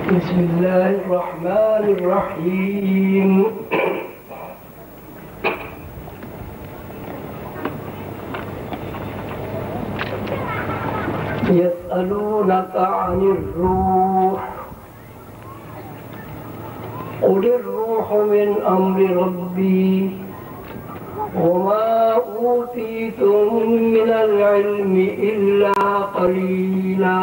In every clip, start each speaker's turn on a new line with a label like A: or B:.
A: بسم الله الرحمن الرحيم يسألونك عن الروح قل الروح من أمر ربي وما أوتيتم من العلم إلا قليلا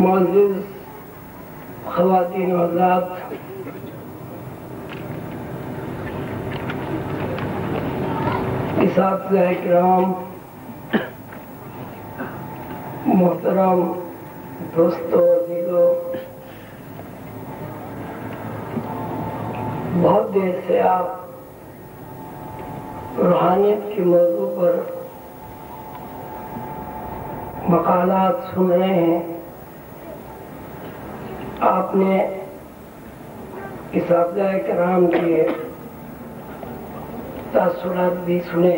A: معزز خواتین و حضرات، اساتذہ کرام، محترم دوستو، عزیزو، بہت دیر سے آپ روحانیت کے موضوع پر مقالات سن رہے ہیں۔ آپ نے اساتذہ کرام کے تاثرات بھی سنے۔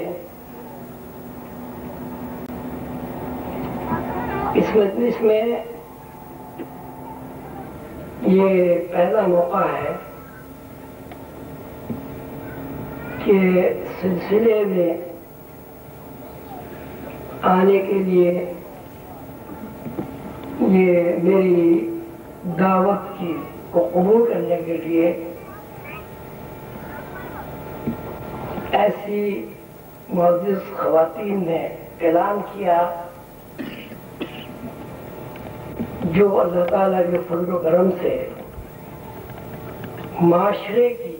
A: اس مجلس میں یہ پہلا موقع ہے کہ سلسلے میں آنے کے لیے یہ میری دعوت کی کو قبول کرنے کے لیے ایسی معزز خواتین نے اعلان کیا جو اللہ تعالیٰ کے فضل و کرم سے معاشرے کی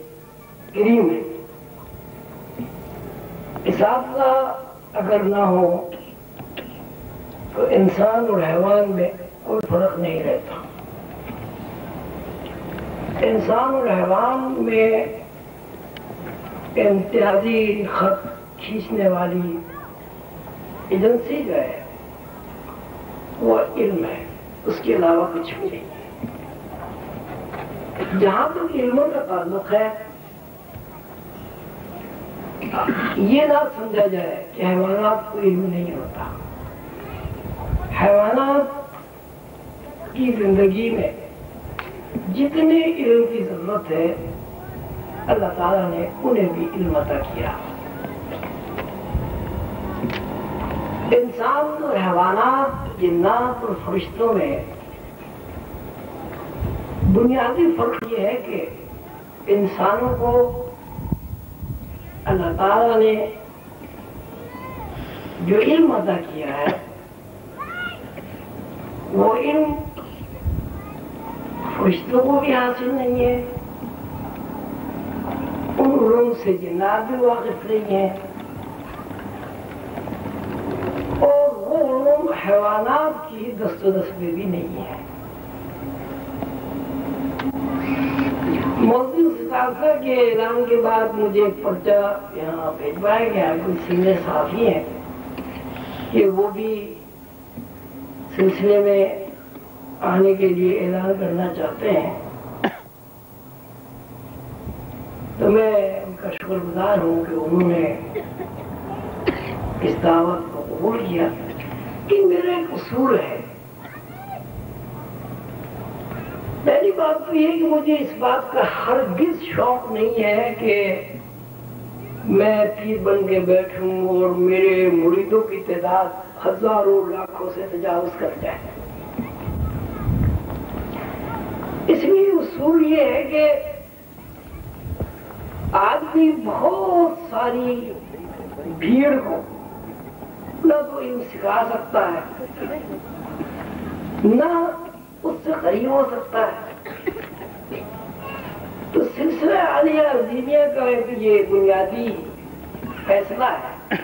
A: کریم ہے۔ اساتذہ اگر نہ ہو تو انسان اور حیوان میں کوئی فرق نہیں رہتا۔ انسان اور حیوان میں امتیازی خط کھینچنے والی ایجنسی جو ہے وہ علم ہے، اس کے علاوہ کچھ بھی نہیں ہے۔ جہاں تک علموں کا تعلق ہے، یہ نہ سمجھا جائے کہ حیوانات کو علم نہیں ہوتا۔ حیوانات کی زندگی میں جتنے علم کی ضرورت ہے اللہ تعالیٰ نے انہیں بھی علم عطا کیا۔ انسان اور حیوانات، جنات اور فرشتوں میں بنیادی فرق یہ ہے کہ انسانوں کو اللہ تعالیٰ نے جو علم عطا کیا ہے وہ علم فرشتوں کو بھی حاصل نہیں ہے، ان علوم سے جنات بھی واقف نہیں ہیں، اور وہ علوم حیوانات کی دست و دست میں بھی نہیں ہے۔ موضوع ثقافت کے اعلان کے بعد مجھے ایک پرچہ یہاں بھیجوایا گیا، کچھ سینئر صحافی ہیں کہ وہ بھی سلسلے میں آنے کے لیے اعلان کرنا چاہتے ہیں، تو میں ان کا شکر گزار ہوں کہ انہوں نے اس دعوت کو قبول کیا۔ کہ میرا ایک اصول ہے، پہلی بات تو یہ کہ مجھے اس بات کا ہرگز شوق نہیں ہے کہ میں پیر بن کے بیٹھوں اور میرے مریدوں کی تعداد ہزاروں لاکھوں سے تجاوز کر جائے۔ اس لیے اصول یہ ہے کہ آدمی بہت ساری بھیڑ کو نہ تو علم سکھا سکتا ہے، نہ اس سے قریب ہو سکتا ہے۔ تو سلسلہ عالیہ عظیمیہ کا ایک یہ بنیادی فیصلہ ہے،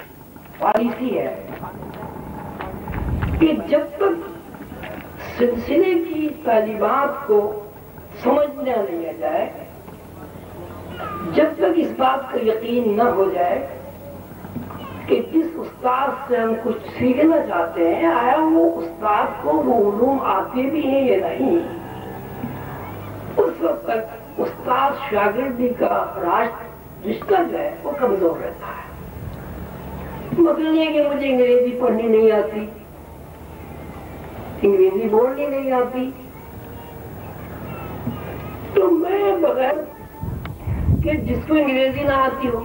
A: پالیسی ہے کہ جب تک سلسلے کی تعلیمات کو سمجھنا نہیں جائے، جب تک اس بات کا یقین نہ ہو جائے کہ جس استاد سے ہم کچھ سیکھنا چاہتے ہیں آیا وہ استاد کو وہ علوم آتے بھی ہیں یا نہیں، اس وقت تک استاد شاگردی کا رشتہ جو ہے وہ کمزور رہتا ہے۔ مطلب یہ کہ مجھے انگریزی پڑھنی نہیں آتی، انگریزی بولنی نہیں آتی، تو میں بغیر کہ جس کو انگریزی نہ آتی ہو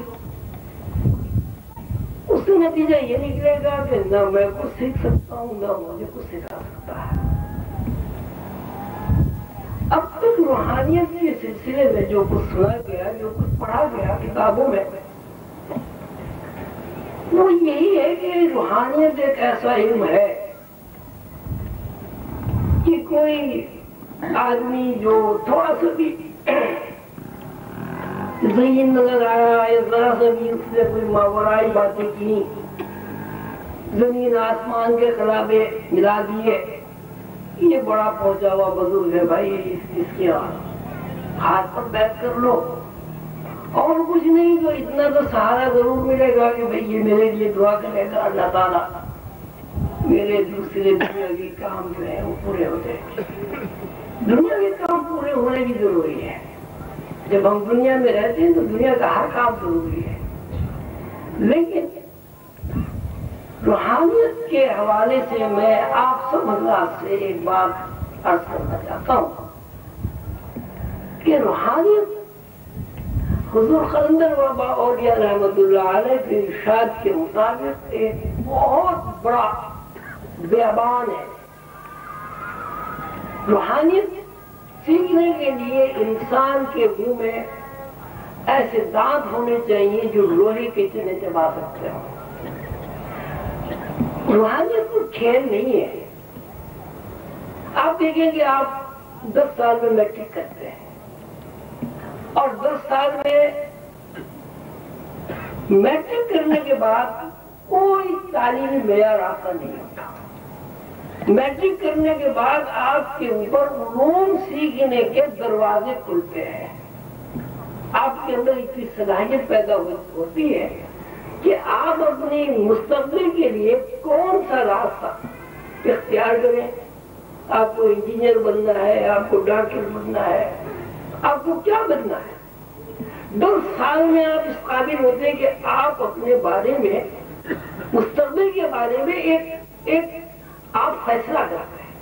A: اس سے نتیجہ یہ نکلے گا کہ نہ میں کچھ سیکھ سکتا ہوں نہ مجھے کچھ سکھا سکتا ہے۔ اب تک روحانیت کے سلسلے میں جو کچھ سنا گیا، جو کچھ پڑھا گیا کتابوں میں، وہ یہی ہے کہ روحانیت ایک ایسا علم ہے کہ کوئی آدمی جو تھوڑا سا بھی ذہین نظر آیا یا ذرا سا بھی اس نے کوئی ماورائی باتیں کی، زمین آسمان کے خلابے ملا دیے، یہ بڑا پہنچا ہوا بزرگ ہے بھائی، اس کے ہاتھ پر بیٹھ کر لو، اور کچھ نہیں تو اتنا تو سہارا ضرور ملے گا کہ بھائی یہ میرے لیے دعا کرے گا اللہ تعالیٰ، میرے دوسرے دنیا کے کام جو ہیں وہ پورے ہو جائیں گے۔ دنیا کے کام پورے ہونے بھی ضروری ہے، جب ہم دنیا میں رہتے ہیں تو دنیا کا ہر کام ضروری ہے، لیکن روحانیت کے حوالے سے میں آپ سب حضرات سے ایک بات عرض کرنا چاہتا ہوں کہ روحانیت حضور قلندر بابا اولیاء رحمۃ اللہ علیہ کے ارشاد کے مطابق ایک بہت بڑا بیابان ہے۔ روحانیت سیکھنے کے لیے انسان کے منہ میں ایسے دانت ہونے چاہیے جو لوہے کے چنے چبا سکتے ہوں۔ روحانیت کوئی کھیل نہیں ہے۔ آپ دیکھیں کہ آپ 10 سال میں میٹرک کرتے ہیں اور 10 سال میں میٹرک کرنے کے بعد کوئی تعلیمی معیار آسا نہیں ہوتا۔ میٹرک کرنے کے بعد آپ کے اوپر علوم سیکھنے کے دروازے کھلتے ہیں، آپ کے اندر اتنی صلاحیت پیدا ہوتی ہے کہ آپ اپنی مستقبل کے لیے کون سا راستہ اختیار کریں۔ آپ کو انجینئر بننا ہے، آپ کو ڈاکٹر بننا ہے، آپ کو کیا بننا ہے، 10 سال میں آپ اس قابل ہوتے ہیں کہ آپ اپنے بارے میں، مستقبل کے بارے میں ایک آپ فیصلہ کرتے ہیں،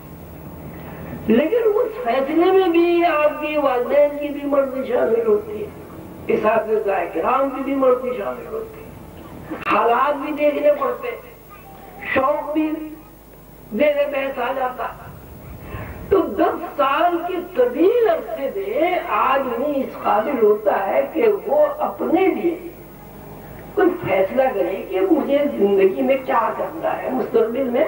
A: لیکن اس فیصلے میں بھی آپ کی والدین کی بھی مرضی شامل ہوتی ہے، اساتذہ کرام کی بھی مرضی شامل ہوتی ہے، حالات بھی دیکھنے پڑتے، شوق بھی دینے بحث آ جاتا۔ تو 10 سال کے طویل عرصے میں آدمی اس قابل ہوتا ہے کہ وہ اپنے لیے کوئی فیصلہ کرے کہ مجھے زندگی میں کیا کرنا ہے، مستقبل میں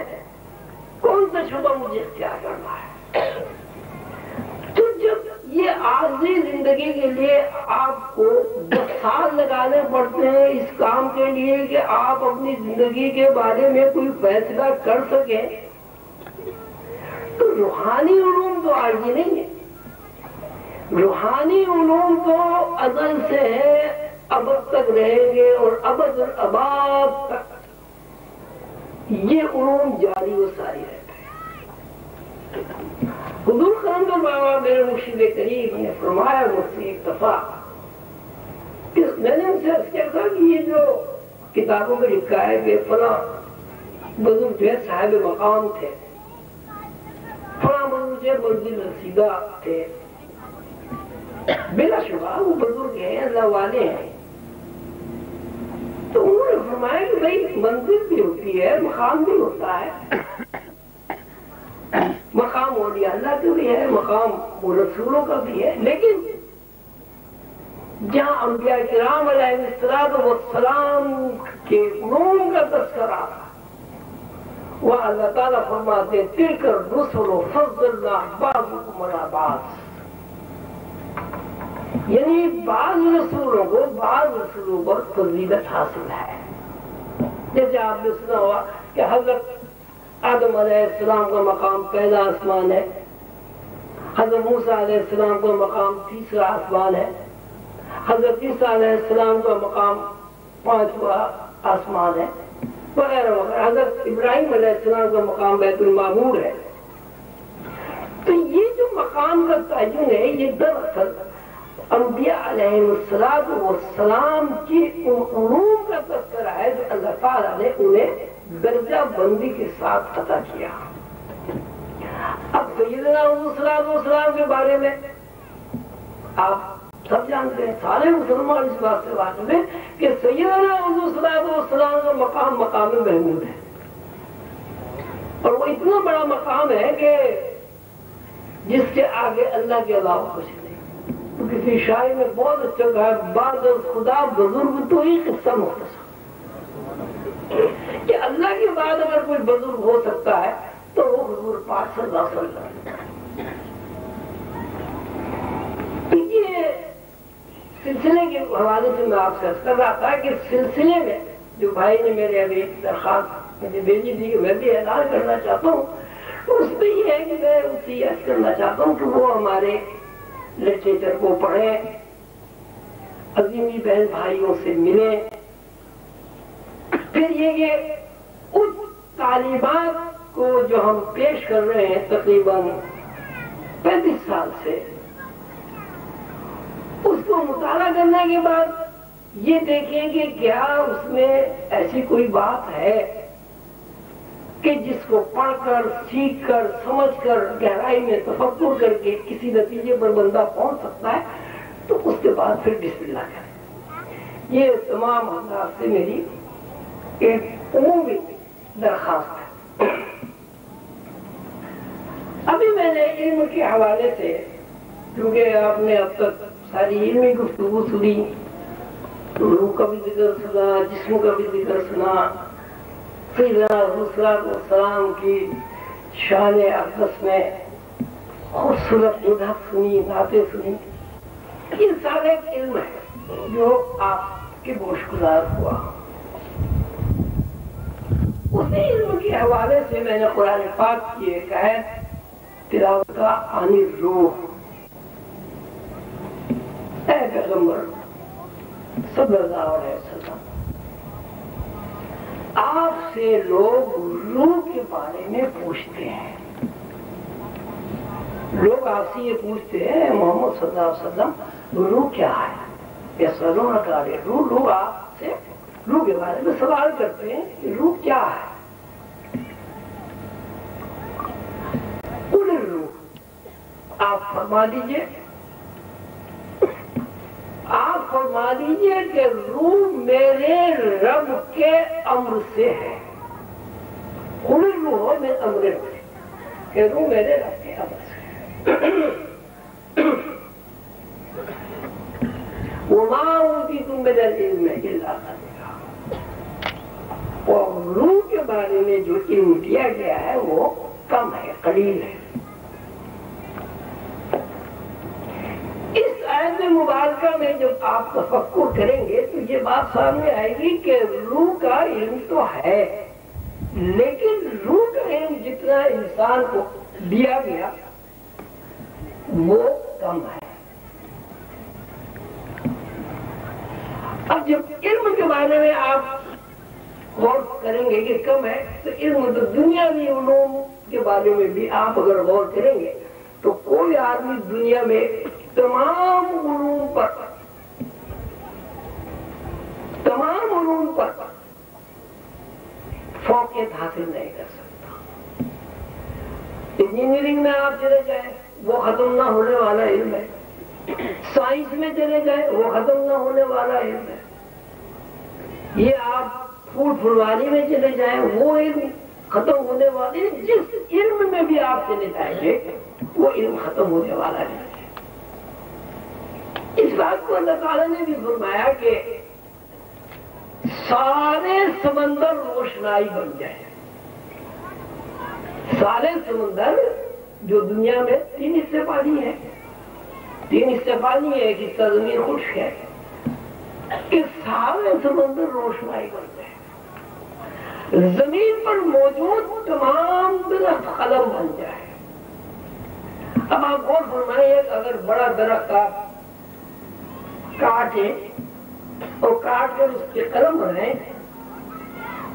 A: کون سا شعبہ مجھے اختیار کرنا ہے۔ تو جب یہ عارضی زندگی کے لیے آپ کو 10 سال لگانے پڑتے ہیں اس کام کے لیے کہ آپ اپنی زندگی کے بارے میں کوئی فیصلہ کر سکیں، تو روحانی علوم تو عارضی نہیں ہے۔ روحانی علوم تو ازل سے ہے، ابد تک رہیں گے اور ابد الاباد تک یہ علوم جاری و ساری رہتے ہیں۔ حضور قلندر بابا میرے مرشد کریم نے فرمایا مجھ سے ایک دفعہ کہ میں نے ان سے عرض کیا تھا کہ یہ جو کتابوں میں لکھا ہے کہ فلاں بزرگ جو ہے صاحب مقام تھے، فلاں بزرگ جو ہے منزل رسیدہ تھے، بلا شبہ وہ بزرگ ہیں، اللہ والے ہیں۔ تو انہوں نے فرمایا کہ بھائی منزل بھی ہوتی ہے، مقام بھی ہوتا ہے، مقام اولیاء اللہ کا بھی ہے، مقام رسولوں کا بھی ہے، لیکن جہاں انبیاء کرام علیہ السلام کے علوم کا تذکرہ وہ اللہ تعالیٰ فرماتے ہیں تلک الرسل فضلنا بعضکم علی بعض، یعنی بعض رسولوں کو بعض رسولوں پر فضیلت حاصل ہے۔ جیسے آپ نے سنا ہوا کہ حضرت آدم علیہ السلام کا مقام پہلا آسمان ہے، حضرت موسیٰ علیہ السلام کا مقام تیسرا آسمان ہے، حضرت عیسیٰ علیہ السلام کا مقام 5واں آسمان ہے، وغیرہ وغیرہ۔ حضرت ابراہیم علیہ السلام کا مقام بیت المعمور ہے۔ تو یہ جو مقام کا تعین ہے یہ دراصل انبیاء علیہ السلام کی علوم کا تذکرہ ہے جو اللہ تعالیٰ نے انہیں درجہ بندی کے ساتھ عطا کیا۔ سیدنا حضور صلی اللہ علیہ وسلم کے بارے میں آپ سب جانتے ہیں، سارے مسلمان اس بات سے واقف ہیں کہ سیدنا حضور صلی اللہ علیہ وسلم کا مقام مقام محمود ہے، اور وہ اتنا بڑا مقام ہے کہ جس کے آگے اللہ کے علاوہ کچھ نہیں۔ تو کسی شاعر نے بہت اچھا کہا، بعد خدا بزرگ تو ہی قصہ مختصر، کہ اللہ کے بعد اگر کوئی بزرگ ہو سکتا ہے تو وہ حضور پاک صلی اللہ علیہ وسلم۔ یہ سلسلے کے حوالے سے میں آپ سے عرض کر رہا تھا کہ سلسلے میں جو بھائی نے میرے ابھی درخواست مجھے بھیجی تھی کہ میں بھی اعلان کرنا چاہتا ہوں، تو اس میں یہ ہے کہ میں اس سے عرض کرنا چاہتا ہوں کہ وہ ہمارے لٹریچر کو پڑھیں، عظیمی بہن بھائیوں سے ملیں، پھر یہ کہ اس تعلیمات کو جو ہم پیش کر رہے ہیں تقریباً 35 سال سے، اس کو مطالعہ کرنے کے بعد یہ دیکھیں کہ کیا اس میں ایسی کوئی بات ہے کہ جس کو پڑھ کر، سیکھ کر، سمجھ کر، گہرائی میں تفکر کر کے کسی نتیجے پر بندہ پہنچ سکتا ہے، تو اس کے بعد پھر بسم اللہ کریں۔ یہ تمام حضرات سے میری ایک عمومی درخواست ہے۔ ابھی میں نے علم کے حوالے سے، کیونکہ آپ نے اب تک ساری علمی گفتگو سنی، روح کا بھی ذکر سنا، جسم کا بھی ذکر سنا، سیدنا حضور صلی اللہ علیہ وسلم کی شان اقدس میں خوبصورت مدح سنی، نعتیں سنی، یہ سارے علم ہے جو آپ کے گوش گزار ہوا۔ اسی علم کے حوالے سے میں نے قرآن پاک کی ایک آیت تلاوت کا عن الروح، اے پیغمبر صلی اللہ علیہ وسلم، آپ سے لوگ روح کے بارے میں پوچھتے ہیں، لوگ آپ سے یہ پوچھتے ہیں محمد صلی اللہ علیہ وسلم روح کیا ہے، یا سلون کا روح، لوگ آپ سے روح کے بارے میں سوال کرتے ہیں کہ روح کیا ہے۔ روح آپ فرما دیجئے، آپ فرما دیجئے کہ روح میرے رب کے امر سے ہے، قل الروح من امر ربی، کہ روح میرے رب کے امر سے ہے۔ وما اوتیتم من العلم الا قلیلا، اور روح کے بارے میں جو علم دیا گیا ہے وہ کم ہے، قلیل ہے۔ اس آیت مبارکہ میں جب آپ تفکر کریں گے تو یہ بات سامنے آئے گی کہ روح کا علم تو ہے، لیکن روح کا علم جتنا انسان کو دیا گیا وہ کم ہے۔ اب جب علم کے بارے میں آپ غور کریں گے کہ کم ہے، تو علم تو دنیاوی علوم کے بارے میں بھی آپ اگر غور کریں گے تو کوئی آدمی دنیا میں تمام علوم پر فوقیت حاصل نہیں کر سکتا۔ انجینئرنگ میں آپ چلے جائیں وہ ختم نہ ہونے والا علم ہے، سائنس میں چلے جائیں وہ ختم نہ ہونے والا علم ہے، یہ آپ پھول پھلواری میں چلے جائیں وہ علم ختم ہونے والے، جس علم میں بھی آپ چلے جائیں گے وہ علم ختم ہونے والا ہے۔ اس بات کو اللہ تعالیٰ نے بھی فرمایا کہ سارے سمندر روشنائی بن جائے، سارے سمندر جو دنیا میں 3 حصے پانی ہے، 3 حصے پانی ہے، ایک حصہ زمین خشک ہے، کہ سارے سمندر روشنائی بن جائے، زمین پر موجود تمام درخت قلم بن جائے۔ اب آپ غور فرمائیے، اگر بڑا درخت آپ کاٹے اور کاٹ کر اس کے قلم بنائیں،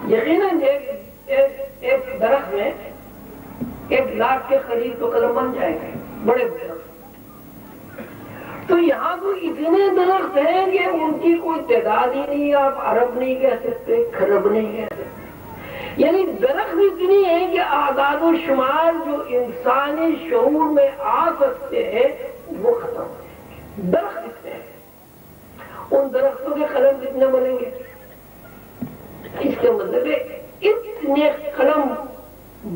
A: یقیناً ایک درخت میں 1 لاکھ کے قریب تو قلم بن جائے گا، بڑے درخت۔ تو یہاں تو اتنے درخت ہیں کہ ان کی کوئی تعداد ہی نہیں، آپ ارب نہیں کہہ سکتے، کھرب نہیں کہہ سکتے، یعنی درخت اتنی ہے کہ اعداد و شمار جو انسانی شعور میں آ سکتے ہیں وہ ختم ہو جائیں گے. درخت اتنے ہیں، ان درختوں کے قلم کتنے بنیں گے؟ اس کا مطلب ہے اتنے قلم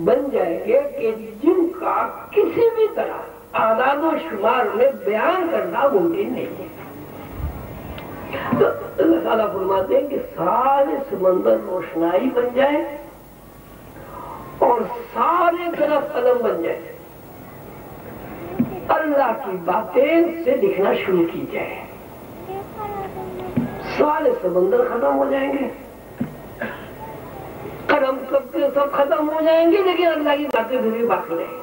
A: بن جائیں گے کہ جن کا کسی بھی طرح اعداد و شمار میں بیان کرنا ممکن نہیں ہے. تو اللہ تعالیٰ فرماتے ہیں کہ سارے سمندر روشنائی بن جائے اور سارے طرف قلم بن جائے، اللہ کی باتیں سے لکھنا شروع کی جائے، سارے سمندر ختم ہو جائیں گے، قلم سب ختم ہو جائیں گے، لیکن اللہ کی باتیں بھی باقی رہیں گی.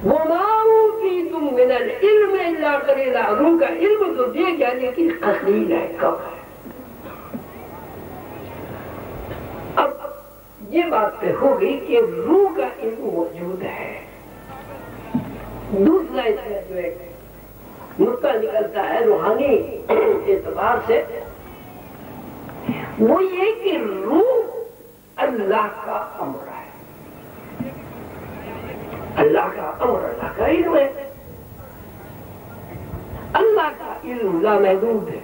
A: وَمَا أُوتِيتُم مِّنَ الْعِلْمِ إِلَّا قَلِيلًا. روح کا علم تو دیا گیا لیکن قلیل ہے، کم ہے. اب یہ بات پہ ہو گئی کہ روح کا علم موجود ہے. دوسرا اس میں جو ایک نقطہ نکلتا ہے روحانی اعتبار سے، وہ یہ کہ روح اللہ کا امر ہے. اللہ کا امر، اللہ کا علم ہے. اللہ کا علم لامحدود ہے.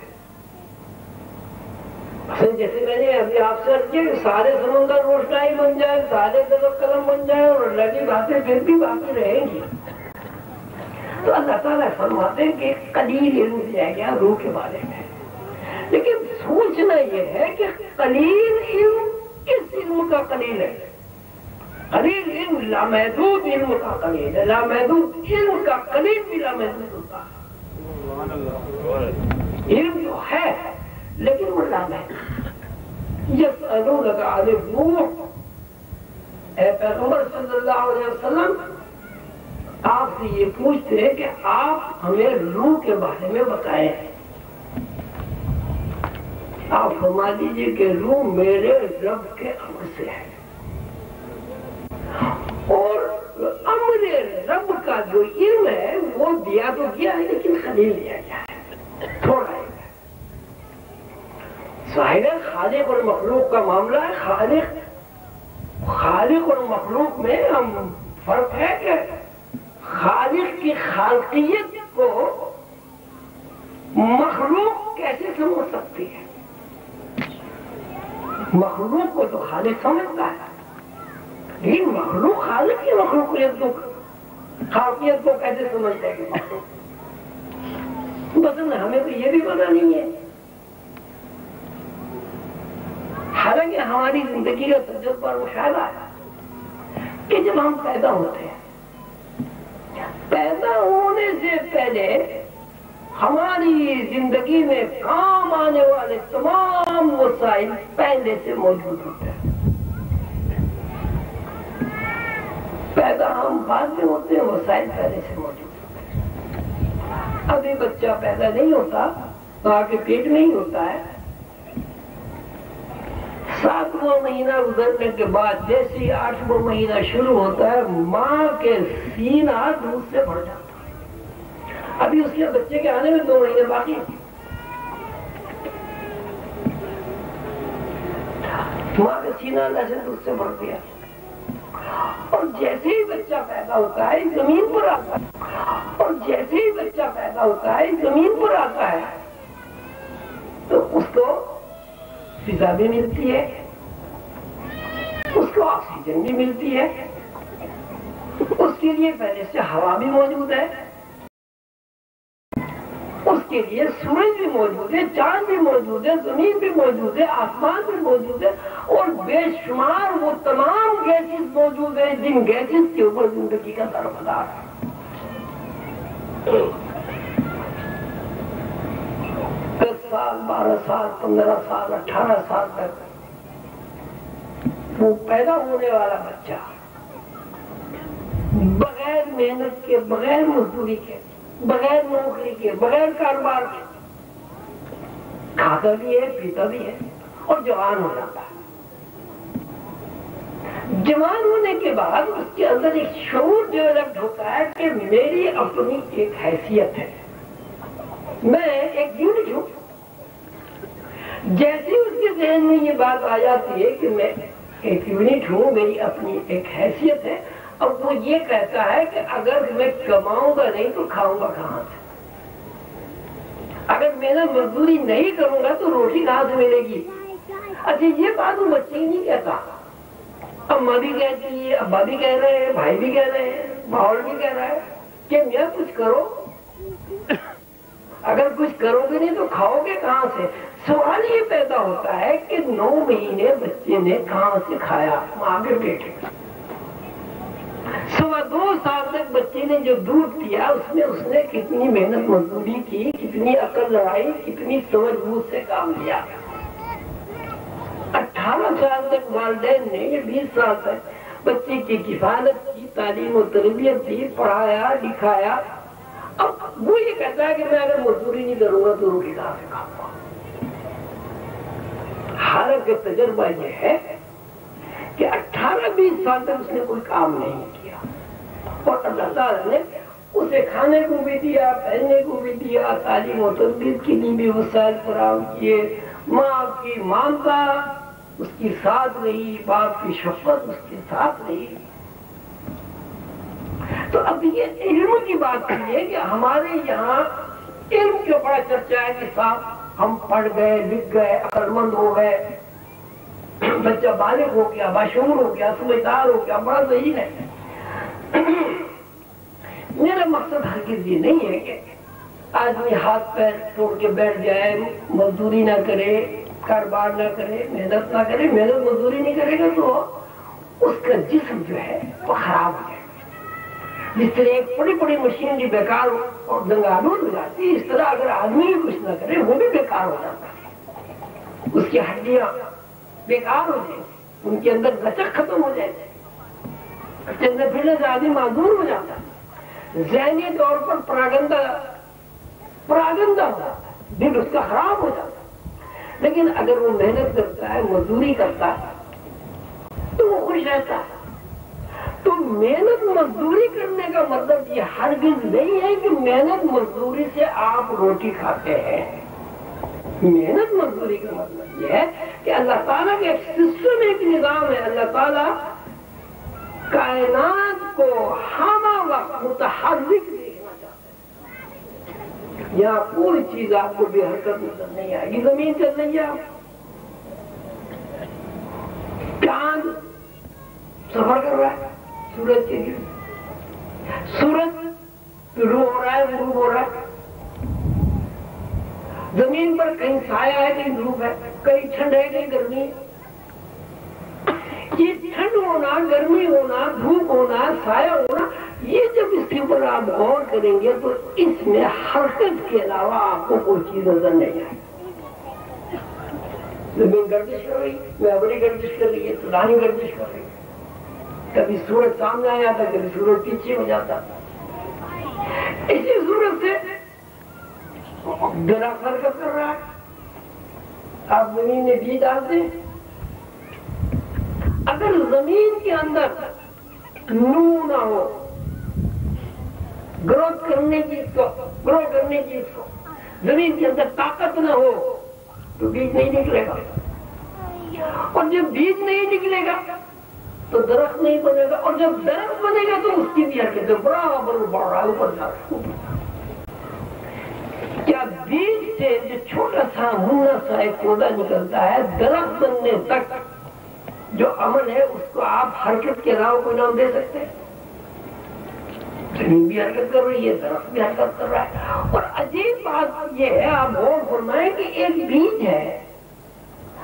A: جیسے میں نے ابھی آپ سے عرض کیا کہ سارے سمندر روشنائی بن جائے، سارے درخت قلم بن جائے اور اللہ کی باتیں پھر بھی باقی رہیں گی. تو اللہ تعالیٰ فرماتے ہیں کہ قلیل علم دیا گیا روح کے بارے میں، لیکن سوچنا یہ ہے کہ قلیل علم کس علم کا قلیل ہے؟ قلیل علم لامحدود علم کا قلیل ہے. لامحدود علم کا قلیل بھی لامحدود ہوتا ہے. علم جو ہے لیکن وہ لامحدود. یسألونک عن الروح، اے پیغمبر صلی اللہ علیہ وسلم آپ سے یہ پوچھتے ہیں کہ آپ ہمیں روح کے بارے میں بتائیں. آپ فرما دیجئے کہ روح میرے رب کے امر سے ہے، اور امر رب کا جو علم ہے وہ دیا تو گیا ہے لیکن قلیل دیا گیا ہے، تھوڑا ہے. ظاہر ہے خالق اور مخلوق کا معاملہ ہے. خالق اور مخلوق میں ہم فرق ہے کہ خالق کی خالقیت کو مخلوق کیسے سمجھ سکتی ہے؟ مخلوق کو تو خالق سمجھتا ہے، لیکن مخلوق خالق کی خالقیت کو کیسے سمجھتا ہے؟ مثلا ہمیں تو یہ بھی پتا نہیں ہے. حالانکہ ہماری زندگی کا تجربہ اور مشاہدہ ہے کہ جب ہم پیدا ہوتے ہیں، پیدا ہونے سے پہلے ہماری زندگی میں کام آنے والے تمام وسائل پہلے سے موجود ہوتے ہیں. پیدا ہم بعد میں ہوتے ہیں، وسائل پہلے سے موجود ہوتے ہیں. ابھی بچہ پیدا نہیں ہوتا، ماں کے پیٹ میں ہی ہوتا ہے. 7واں مہینہ گزرنے کے بعد جیسے ہی 8واں مہینہ شروع ہوتا ہے، ماں کے سینہ دودھ سے بھر جاتا ہے. ابھی اس کے بچے کے آنے میں 2 مہینے باقی ہیں. ماں کا سینہ اللہ سے دودھ سے بھر دیا، اور جیسے ہی بچہ پیدا ہوتا ہے زمین پر آتا ہے، اور جیسے ہی بچہ پیدا ہوتا ہے زمین پر آتا ہے تو اس کو فضا بھی ملتی ہے، اس کو آکسیجن بھی ملتی ہے، اس کے لیے پہلے سے ہوا بھی موجود ہے، اس کے لیے سورج بھی موجود ہے، چاند بھی موجود ہے، زمین بھی موجود ہے، آسمان بھی موجود ہے، اور بے شمار وہ تمام گیسز موجود ہیں جن گیسز کے اوپر زندگی کا دارمدار ہے. 10 سال 12 سال 15 سال 18 سال تک وہ پیدا ہونے والا بچہ بغیر محنت کے، بغیر مزدوری کے، بغیر نوکری کے، بغیر کاروبار کے کھاتا بھی ہے، پیتا بھی ہے اور جوان ہو جاتا ہے. جوان ہونے کے بعد اس کے اندر ایک شعور ڈیولپڈ ہوتا ہے کہ میری اپنی ایک حیثیت ہے، میں ایک یونٹ ہوں. جیسے اس کے ذہن میں یہ بات آ جاتی ہے کہ میں ایک یونٹ ہوں، میری اپنی ایک حیثیت ہے، اب وہ یہ کہتا ہے کہ اگر میں کماؤں گا نہیں تو کھاؤں گا کہاں سے؟ اگر میں نے مزدوری نہیں کروں گا تو روٹی کہاں سے ملے گی؟ اچھا یہ بات وہ بچے ہی نہیں کہتا، اماں بھی کہتی ہے، ابا بھی کہہ رہے ہیں، بھائی بھی کہہ رہے ہیں، ماحول بھی کہہ رہا ہے کہ میاں کچھ کرو، اگر کچھ کرو گے نہیں تو کھاؤ گے کہاں سے؟ سوال یہ پیدا ہوتا ہے کہ 9 مہینے بچے نے کہاں سے کھایا؟ ماں کے پیٹ میں۔ 2.25 سال تک بچے نے جو دودھ پیا اس نے کتنی محنت مزدوری کی، کتنی عقل لڑائی، کتنی سمجھ بوجھ سے کام لیا۔ 18 سال تک والدین نے، یا 20 سال تک بچے کی کفالت کی، تعلیم و تربیت دی، پڑھایا لکھایا۔ اب وہ یہ کہتا ہے کہ میں اگر مزدوری نہیں کروں گا تو روٹی کہاں سے کھاؤں گا؟ حالانکہ تجربہ یہ ہے کہ 18-20 سال تک اس نے کوئی کام نہیں کیا، اور اللہ تعالیٰ نے اسے کھانے کو بھی دیا، پہننے کو بھی دیا، تعلیم و تربیت کے لیے بھی وسائل فراہم کیے، ماں کی مامتا اس کی ساتھ رہی، باپ کی شفقت اس کے ساتھ رہی۔ تو اب یہ علم کی بات ہے کہ ہمارے یہاں علم کا بڑا چرچا ہے کہ صاحب ہم پڑھ گئے، لکھ گئے، عقل مند ہو گئے، بچہ بالغ ہو گیا، باشعور ہو گیا، سمجھدار ہو گیا، بڑا ذہین ہے۔ میرا مقصد ہرگز یہ نہیں ہے کہ آدمی ہاتھ پیر توڑ کے بیٹھ جائے، مزدوری نہ کرے، کاروبار نہ کرے، محنت نہ کرے۔ محنت مزدوری نہیں کرے گا تو اس کا جسم جو ہے وہ خراب ہو جائے گا۔ جس طرح ایک بڑی بڑی مشین جو بیکار اور زنگالود ہو جاتی ہے، اس طرح اگر آدمی بھی کچھ نہ کرے وہ بھی بیکار ہو جاتا ہے، اس کی ہڈیاں بیکار ہو جائیں، ان کے اندر لچک ختم ہو جائے، چلنے پھرنے سے آدمی معذور ہو جاتا ہے، ذہنی طور پر پراگندہ ہو جاتا ہے، دل اس کا خراب ہو جاتا ہے۔ لیکن اگر وہ محنت کرتا ہے، مزدوری کرتا ہے تو وہ خوش رہتا ہے۔ تو محنت مزدوری کرنے کا مطلب یہ ہرگز نہیں ہے کہ محنت مزدوری سے آپ روٹی کھاتے ہیں۔ محنت مزدوری کا مطلب یہ ہے کہ اللہ تعالیٰ کا ایک سسٹم، ایک نظام ہے۔ اللہ تعالیٰ کائنات کو ہمہ وقت متحرک دیکھنا چاہتے ہیں۔ یہاں کوئی چیز آپ کو بے حرکت نظر نہیں آئے گی۔ زمین چل رہی ہے، چاند سفر کر رہا ہے سورج کے لیے، سورج رو ہو رہا ہے، غروب ہو رہا ہے، زمین پر کہیں سایہ ہے، کہیں دھوپ ہے، کہیں ٹھنڈ ہے، کہیں گرمی ہے۔ یہ ٹھنڈ ہونا، گرمی ہونا، دھوپ ہونا، سایہ ہونا، یہ جب اس کے اوپر آپ غور کریں گے تو اس میں حرکت کے علاوہ آپ کو کوئی چیز نظر نہیں آئے۔ زمین گردش کر رہی، محوری گردش کر رہی ہے، سدانی گردش کر رہی ہے، کبھی سورج سامنے آ جاتا، کبھی سورج پیچھے ہو جاتا۔ اسی صورت سے درخت حرکت کر رہا ہے، آپ زمین میں بیج ڈالتے ہیں، اگر زمین کے اندر نور نہ ہو، گروتھ کرنے کی اس کو زمین کے اندر طاقت نہ ہو تو بیج نہیں نکلے گا، اور جب بیج نہیں نکلے گا تو درخت نہیں بنے گا، اور جب درخت بنے گا تو اس کی بھی حرکت برابر بڑھ رہا ہے، اوپر جا رہا ہے۔ کیا بیج سے جو چھوٹا سا منا سا ایک پودا نکلتا ہے، درخت بننے تک جو عمل ہے اس کو آپ حرکت کے علاوہ کوئی نام دے سکتے ہیں؟ زمین بھی حرکت کر رہی ہے، درخت بھی حرکت کر رہا ہے۔ اور عجیب بات یہ ہے، آپ غور فرمائیں کہ ایک بیج ہے،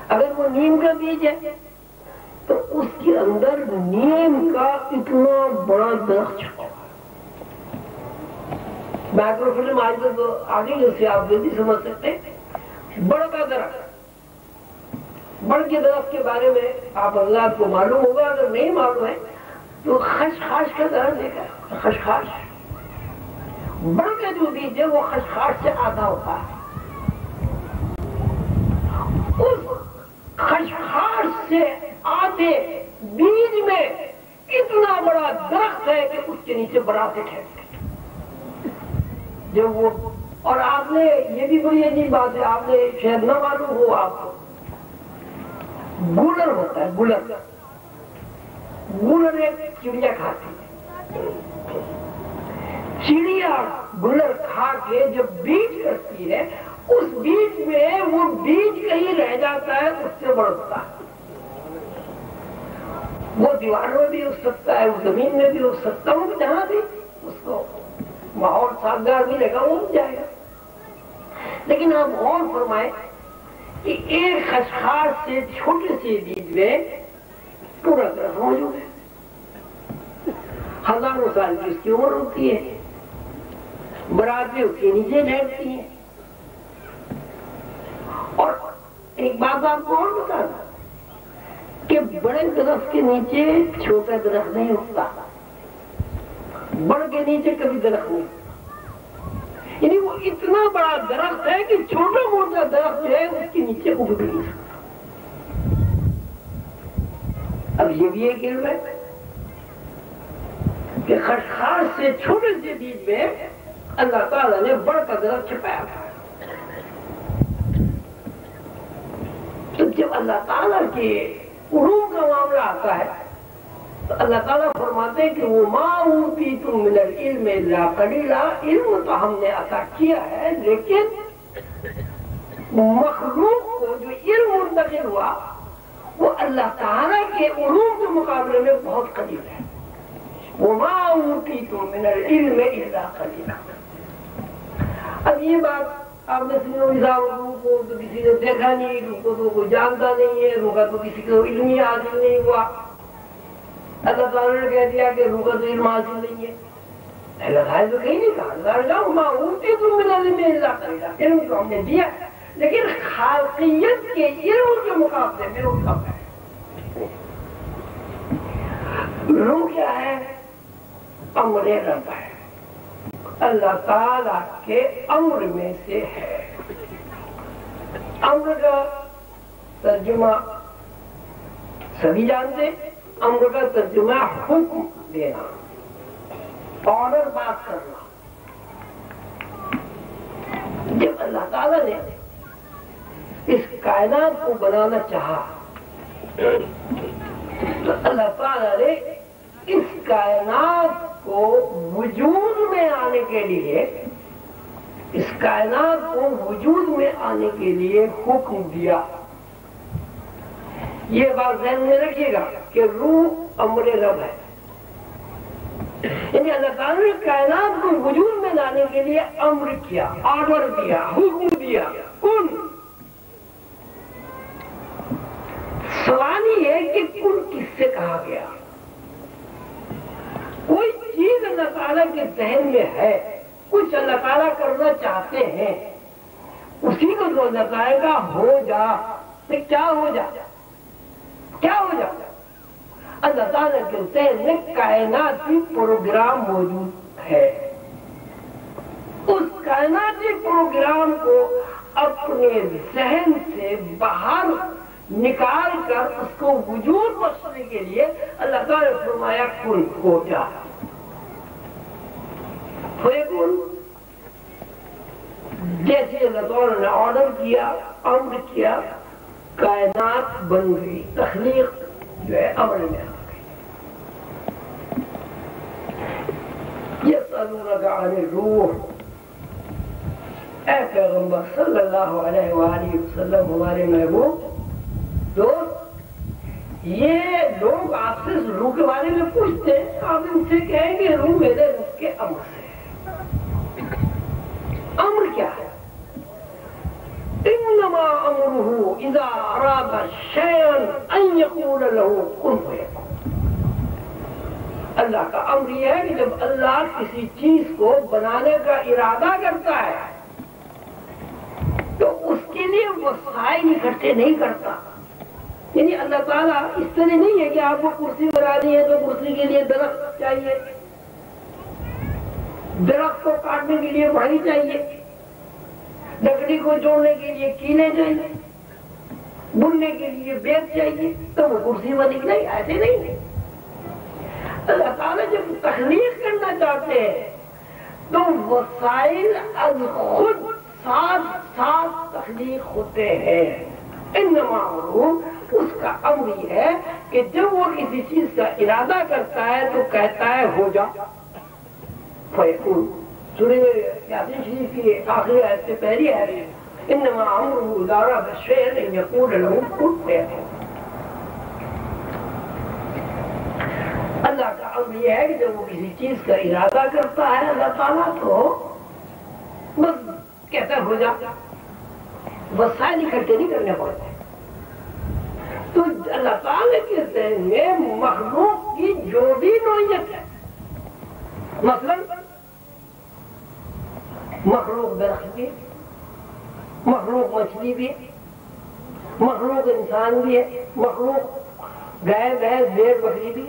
A: اگر وہ نیم کا بیج ہے تو اس کے اندر نیم کا اتنا بڑا درخت چھپا ہوا ہے۔ مائکرو فلم آج تو آگے جیسے آپ جلدی سمجھ سکتے ہیں، بڑھ کا درخت، بڑھ کے درخت کے بارے میں آپ حضرات کو معلوم ہوگا، اگر نہیں معلوم ہے تو خشخاش کا درخت دیکھا ہے، خشخاش، بڑھ کا جو بیج ہے وہ خشخاش سے آدھا ہوتا ہے، اس خشخاش سے آدھے بیج میں اتنا بڑا درخت ہے کہ اس کے نیچے براتے ٹھہرتے جب وہ، اور آپ نے یہ بھی بڑی عجیب بات ہے، آپ نے شاید نہ معلوم ہو آپ کو، گولر ہوتا ہے، گولر ایک چڑیا کھاتی ہے، چڑیا گولر کھا کے جب بیج کرتی ہے، اس بیج میں وہ بیج کہیں رہ جاتا ہے، اس سے بڑھتا ہے، وہ دیوار میں بھی اٹھ سکتا ہے، وہ زمین میں بھی اٹھ سکتا ہے، وہ جہاں بھی اس کو ماحول سازگار ملے گا وہ اٹھ جائے گا۔ لیکن آپ غور فرمائیں کہ ایک خشخاش سے چھوٹے سے بیج میں پورا درخت موجود ہے، ہزاروں سال کی اس کی عمر ہوتی ہے، براتیں اس کے نیچے لیٹتی ہیں۔ اور ایک بات آپ کو اور بتا دوں کہ بڑے درخت کے نیچے چھوٹا درخت نہیں اگتا، بڑے کے نیچے کبھی درخت نہیں، یعنی وہ اتنا بڑا درخت ہے کہ چھوٹا موٹا درخت جو ہے اس کے نیچے اگ بھی نہیں سکتا۔ اب یہ بھی ایک علم ہے کہ خشخاش سے چھوٹے سے بیج میں اللہ تعالیٰ نے بڑا کا درخت چھپایا تھا۔ تو جب اللہ تعالیٰ کے علوم کا معاملہ آتا ہے تو اللہ تعالیٰ فرماتے ہیں کہ وَمَا أُوتِيتُم مِّنَ الْعِلْمِ إِلَّا قَلِيلًا، علم تو ہم نے عطا کیا ہے لیکن مخلوق کو جو علم منتقل ہوا وہ اللہ تعالیٰ کے علوم کے مقابلے میں بہت قلیل ہے۔ وَمَا أُوتِيتُم مِّنَ الْعِلْمِ إِلَّا قَلِيلًا۔ اب یہ بات آپ نے سنی ہوگی، روح کو تو کسی نے دیکھا نہیں، روح کو تو کوئی جانتا نہیں ہے، روح کا تو کسی کو علم ہی حاصل نہیں ہوا۔ اللہ تعالیٰ نے کہہ دیا کہ روح کا تو علم حاصل نہیں ہے، اللہ تعالیٰ تو کہیں نہیں کہا، اللہ تعالیٰ وَمَا أُوتِيتُم مِّنَ الْعِلْمِ إِلَّا قَلِيلًا، علم تو ہم نے دیا لیکن خالقیت کے علم کے مقابلے میں وہ کم ہے۔ روح کیا ہے؟ امر رب ہے، اللہ تعالیٰ کے امر میں سے ہے۔ امر کا ترجمہ سبھی جانتے، امر کا ترجمہ حکم دینا، آرڈر بات کرنا۔ جب اللہ تعالیٰ نے اس کائنات کو بنانا چاہا تو اللہ تعالیٰ نے اس کائنات کو وجود میں آنے کے لیے، اس کائنات کو وجود میں آنے کے لیے حکم دیا۔ یہ بات ذہن میں رکھیے گا کہ روح امر رب ہے، یعنی اللہ تعالیٰ نے کائنات کو وجود میں لانے کے لیے امر کیا، آرڈر دیا، حکم دیا، کن۔ سوال یہ ہے کہ کن کس سے کہا گیا؟ کوئی چیز اللہ تعالیٰ کے ذہن میں ہے، کچھ اللہ تعالیٰ کرنا چاہتے ہیں، اسی کو جو اللہ تعالیٰ کا ہو جا، تو کیا ہو جا؟ کیا ہو جا؟ اللہ تعالیٰ کے ذہن میں کائناتی پروگرام موجود ہے، اس کائناتی پروگرام کو اپنے ذہن سے باہر نکال کر اس کو وجود بخشنے کے لیے اللہ تعالیٰ نے فرمایا کن ہو جا، فیکن۔ جیسے اللہ تعالیٰ نے آرڈر کیا، امر کیا، کائنات بن گئی، تخلیق جو ہے عمل میں آ گئی۔ یسألونک عن الروح، اے پیغمبر صلی اللہ علیہ وآلہ وسلم، ہمارے محبوب دوست، یہ لوگ آپ سے روح کے بارے میں پوچھتے ہیں، آپ ان سے کہیں کہ روح میرے رب کے امر سے ہے۔ امر کیا ہے؟ انما امرہ اذا اراد شیئا ان یقول له کن فیکون۔ اللہ کا امر یہ ہے کہ جب اللہ کسی چیز کو بنانے کا ارادہ کرتا ہے تو اس کے لیے وسائل اکٹھے نہیں کرتا، یعنی اللہ تعالیٰ اس طرح نہیں ہے کہ آپ کو کرسی بنانی ہے تو کرسی کے لیے درخت چاہیے، درخت کو کاٹنے کے لیے بڑھئی چاہیے، لکڑی کو جوڑنے کے لیے کیلیں چاہیے، بننے کے لیے بیت چاہیے، تو وہ کرسی بنی نہیں، ایسے نہیں ہے۔ اللہ تعالیٰ جب تخلیق کرنا چاہتے ہیں تو وسائل از خود ساتھ ساتھ تخلیق ہوتے ہیں۔ انما امرہ اس کا امر یہ ہے کہ جب وہ کسی چیز کا ارادہ کرتا ہے تو کہتا ہے ہو جا فیکون. سورہ یاسین شریف کی آخری آیت سے پہلی آیت انما امرہ اذا اراد شیئا ان یقول له کن فیکون. اللہ کا امر یہ ہے کہ جب وہ کسی چیز کا ارادہ کرتا ہے اللہ تعالیٰ تو بس کہتا ہے ہو جا. وسائل اکٹھے نہیں کرنے پڑتے. تو اللہ تعالیٰ کے ذہن میں مخلوق کی جو بھی نوعیت ہے، مثلا مخلوق درخت بھی، مخلوق مچھلی بھی، مخلوق انسان بھی ہے، مخلوق گائے بھینس بھیڑ بکری بھی،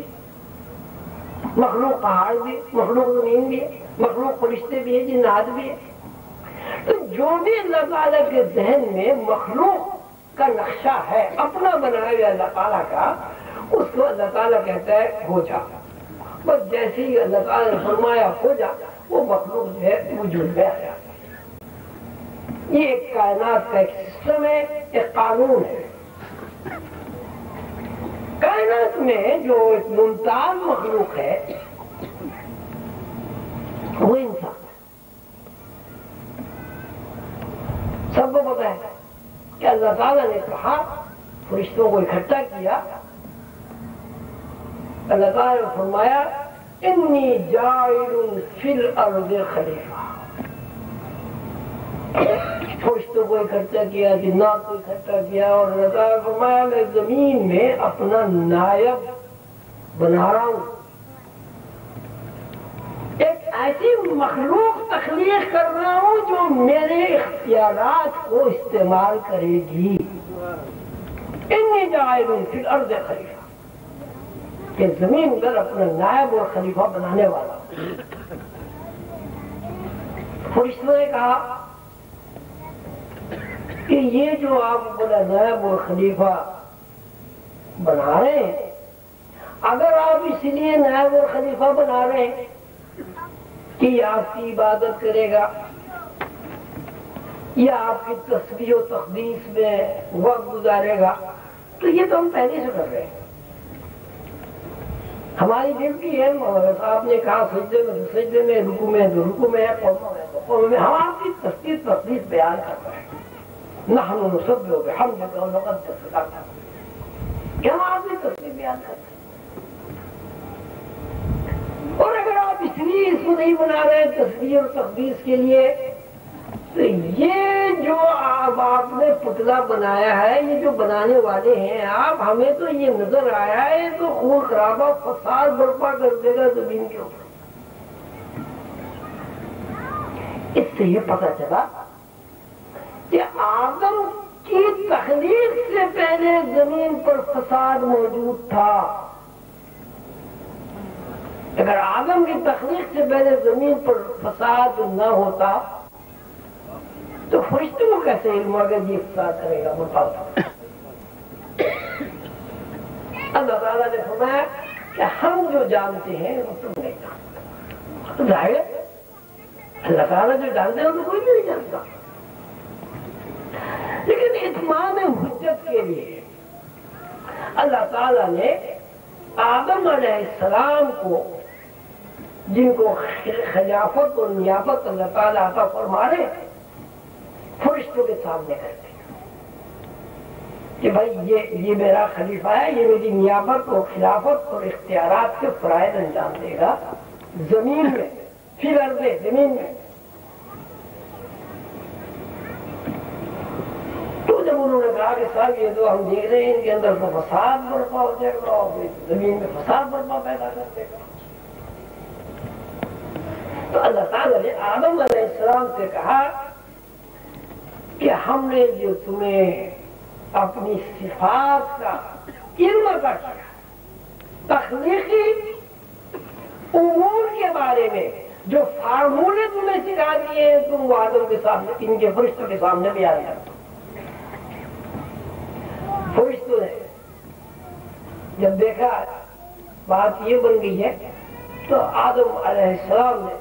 A: مخلوق پہاڑ بھی، مخلوق زمین بھی، مخلوق فرشتے بھی ہے، جنات بھی ہے. تو جو بھی اللہ تعالیٰ کے ذہن میں مخلوق کا نقشہ ہے اپنا بنایا ہوا اللہ تعالیٰ کا، اس کو اللہ تعالیٰ کہتا ہے ہو جا. بس جیسے ہی اللہ تعالیٰ نے فرمایا ہو جا، وہ مخلوق جو ہے وجود میں آ جاتا ہے. یہ ایک کائنات کا ایک سسٹم ہے، ایک قانون ہے. کائنات میں جو ایک ممتاز مخلوق ہے وہ انسان ہے. سب کو پتا ہے کہ اللہ تعالیٰ نے کہا، فرشتوں کو اکٹھا کیا، اللہ تعالیٰ نے فرمایا انی جاعل فی الارض خلیفہ. فرشتوں کو اکٹھا کیا، جنات کو اکٹھا کیا، اور اللہ تعالیٰ نے فرمایا میں زمین میں اپنا نائب بنا رہا ہوں. ایک ایسی مخلوق تخلیق کر رہا ہوں جو میرے اختیارات کو استعمال کرے گی. انی جاعل فی الارض خلیفہ، کہ زمین پر اپنا نائب اور خلیفہ بنانے والا. فرشتوں نے کہا کہ یہ جو آپ اپنا نائب اور خلیفہ بنا رہے ہیں، اگر آپ اس لیے نائب اور خلیفہ بنا رہے ہیں کہ یہ آپ کی عبادت کرے گا یا آپ کی تسبیح و تقدیس میں وقت گزارے گا، تو یہ تو ہم پہلے سے کر رہے ہیں. ہماری ڈیوٹی ہے، آپ نے کہا سجدے میں تو سجدے میں، رکوع میں تو رکوع میں، قوموں میں تو قوموں میں، ہم آپ کی تسبیح تقدیس بیان کر رہے ہیں. نحن نسبح بحمدک ونقدس لک، کہ ہم آپ کی تسبیح بیان کرتے ہیں. اور اگر آپ اس لیے اس کو نہیں بنا رہے تسبیح اور تقدیس کے لیے، تو یہ جو آپ نے پتلا بنایا ہے، یہ جو بنانے والے ہیں آپ، ہمیں تو یہ نظر آیا ہے تو خون خرابہ فساد برپا کر دے گا زمین کے اوپر. اس سے یہ پتہ چلا کہ آدم کی تخلیق سے پہلے زمین پر فساد موجود تھا. اگر آدم کی تخلیق سے پہلے زمین پر فساد نہ ہوتا تو فرشتوں کو کیسے علم اگر یہ فساد کرے گا؟ بتاؤ. اللہ تعالیٰ نے فرمایا کہ ہم جو جانتے ہیں وہ تم نہیں جانتے. ظاہر ہے اللہ تعالیٰ جو جانتے ہیں وہ تو کوئی نہیں جانتا. لیکن اتمام حجت کے لیے اللہ تعالیٰ نے آدم علیہ السلام کو، جن کو خلافت اور نیابت اللہ تعالیٰ عطا فرما رہے، فرشتوں کے سامنے کرتے کہ بھائی یہ میرا خلیفہ ہے، یہ میری نیابت اور خلافت اور اختیارات کے فرائض انجام دے گا زمین میں، پھر ارضے زمین میں. تو جب انہوں نے کہا کہ صاحب یہ تو ہم دیکھ رہے ہیں ان کے اندر تو فساد برپا ہو جائے گا اور زمین میں فساد برپا پیدا کر دے گا، تو اللہ تعالیٰ نے آدم علیہ السلام سے کہا کہ ہم نے جو تمہیں اپنی صفات کا علم عطا کیا، تخلیقی امور کے بارے میں جو فارمولے تمہیں سکھا دیے ہیں، تم وہ آدم کے سامنے، ان کے فرشتوں کے سامنے بھی آ جاتا. فرشتوں نے جب دیکھا بات یہ بن گئی ہے تو آدم علیہ السلام نے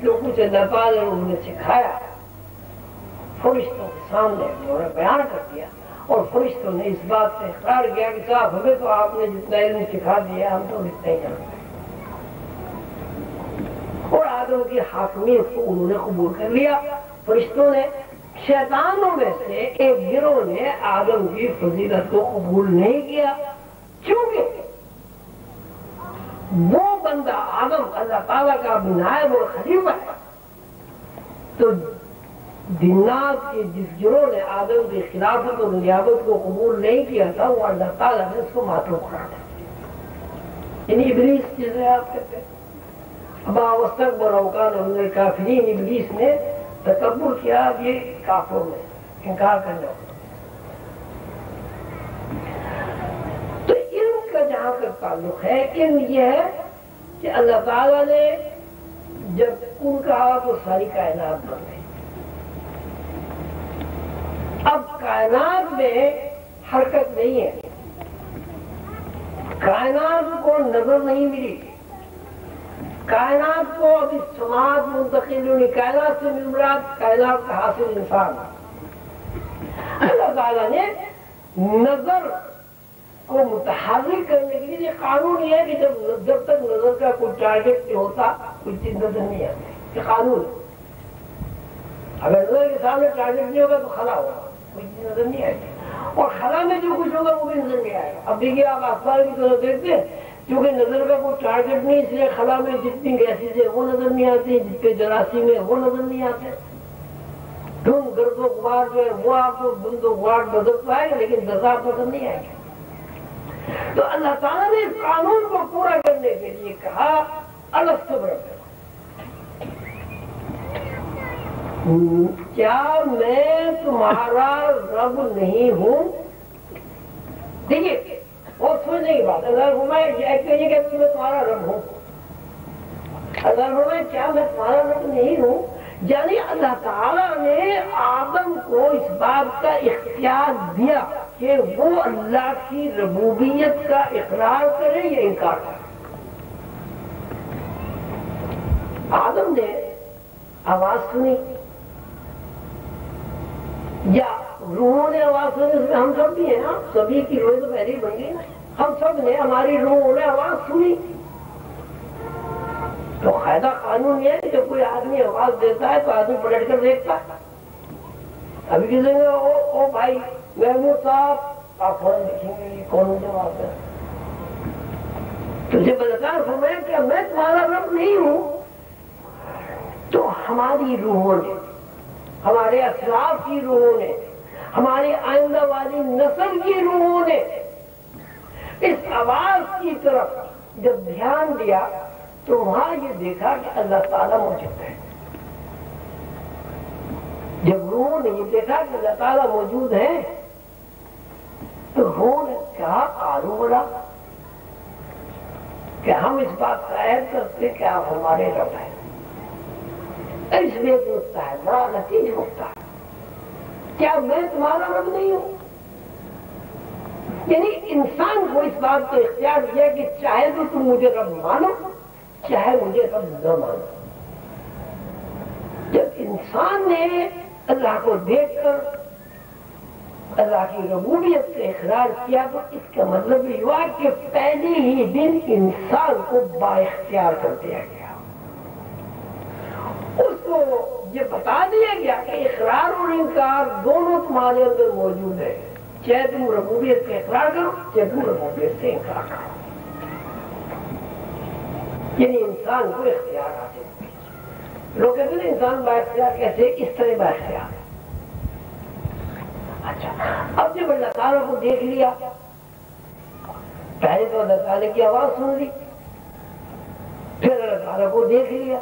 A: جو کچھ اللہ تعالیٰ نے انہیں سکھایا فرشتوں کے سامنے انہوں نے بیان کر دیا. اور فرشتوں نے اس بات سے اقرار کیا کہ صاحب ہمیں تو آپ نے جتنا علم سکھا دیا ہم تو اتنا ہی جانتے ہیں، اور آدم کی حاکمیت کو انہوں نے قبول کر لیا۔ فرشتوں نے، شیطانوں میں سے ایک گروہ نے آدم کی فضیلت کو قبول نہیں کیا، چونکہ وہ بندہ آدم اللہ تعالیٰ کا نائب اور خلیفہ ہے، تو جنات کے جس گروہ نے آدم کی خلافت اور نیابت کو قبول نہیں کیا تھا وہ اللہ تعالیٰ نے اس کو ماتو قرار دیا، یعنی ابلیس جسے آپ کہتے ہیں۔ ابا واستكبر وكان من الكافرين، ابلیس نے تکبر کیا، اب یہ کافروں میں انکار کرنا۔ تو علم کا جہاں تک تعلق ہے، علم یہ ہے کہ اللہ تعالیٰ نے جب کن کہا تو ساری کائنات بن گئی۔ اب کائنات میں حرکت نہیں ہے، کائنات کو نظر نہیں ملی، کائنات کو ابھی سماعت منتقل ہوئی، کائنات سے مراد کائنات کا حاصل انسان۔ اللہ تعالیٰ نے نظر کو متحرک کرنے کے لیے یہ قانون یہ ہے کہ جب تک نظر کا کوئی ٹارگیٹ نہیں ہوتا کوئی چیز نظر نہیں آتی، یہ قانون ہے۔ اگر نظر کے سامنے ٹارگیٹ نہیں ہوگا تو خلا ہوگا، کوئی چیز نظر نہیں آئے گی، اور خلا میں جو کچھ ہوگا وہ بھی نظر نہیں آئے گا۔ اب دیکھیے آپ آسمان کی طرف دیکھتے ہیں، کیونکہ نظر کا کوئی ٹارگیٹ نہیں، اس لیے خلا میں جتنی گیسز ہے وہ نظر نہیں آتی، جتنے جراثیم ہے وہ نظر نہیں آتے۔ دھند گرد و غبار جو ہے وہ آپ کو دھند و غبار نظر تو آئے گا لیکن ذرات نظر نہیں آئے گا۔ تو اللہ تعالیٰ نے اس قانون کو پورا کرنے کے لیے کہا الست بربکم، کیا میں تمہارا رب نہیں ہوں؟ دیکھیے وہ سوچنے کی بات، اللہ فرمائے کہیے کہ میں تمہارا رب ہوں، اللہ فرمائے کیا میں تمہارا رب نہیں ہوں؟ یعنی اللہ تعالیٰ نے آدم کو اس بات کا اختیار دیا کہ وہ اللہ کی ربوبیت کا اقرار کرے یا انکار کرے۔ آدم نے آواز سنی یا روحوں نے آواز سنی، اس میں ہم سب بھی ہیں نا، سبھی کی روح تو پہلے ہی بن گئی نا، ہم سب نے، ہماری روحوں نے آواز سنی۔ تو قاعدہ قانون یہ ہے کہ جب کوئی آدمی آواز دیتا ہے تو آدمی پلٹ کر دیکھتا ہے۔ ابھی کسی نے او بھائی محمود صاحب، آپ فوراً دیکھیں گے یہ کون جواب ہے، تجھے بلکار فرمایا کہ میں تمہارا رب نہیں ہوں۔ تو ہماری روحوں نے، ہمارے اسلاف کی روحوں نے، ہماری آئندہ والی نسل کی روحوں نے اس آواز کی طرف جب دھیان دیا تو وہاں یہ دیکھا کہ اللہ تعالیٰ موجود ہے۔ جب روحوں نے یہ دیکھا کہ اللہ تعالیٰ موجود ہے تو روح نے کہا قالوا بلا، کہ ہم اس بات کا عہد کرتے کہ آپ ہمارے رب ہیں۔ اس لیے پوچھتا ہے، بڑا نتیجہ ہوتا ہے، کیا میں تمہارا رب نہیں ہوں؟ یعنی انسان کو اس بات کو اختیار دیا کہ چاہے تو تم مجھے رب مانو چاہے مجھے رب نہ مانو۔ جب انسان نے اللہ کو دیکھ کر اللہ کی ربوبیت کا اقرار کیا تو اس کا مطلب یہ ہوا کہ پہلے ہی دن انسان کو با اختیار کر دیا گیا، اس کو یہ بتا دیا گیا کہ اقرار اور انکار دونوں تمہارے اندر موجود ہے، چاہے تم ربوبیت کا اقرار کرو چاہے تم ربوبیت سے انکار کرو۔ یعنی انسان کو اختیار حاصل ہے۔ لوگ کہتے ہیں انسان با اختیار کیسے؟ اس طرح با اختیار۔ اچھا، اب جب اللہ تعالیٰ کو دیکھ لیا، پہلے تو اللہ تعالیٰ کی آواز سن لی، پھر اللہ تعالیٰ کو دیکھ لیا،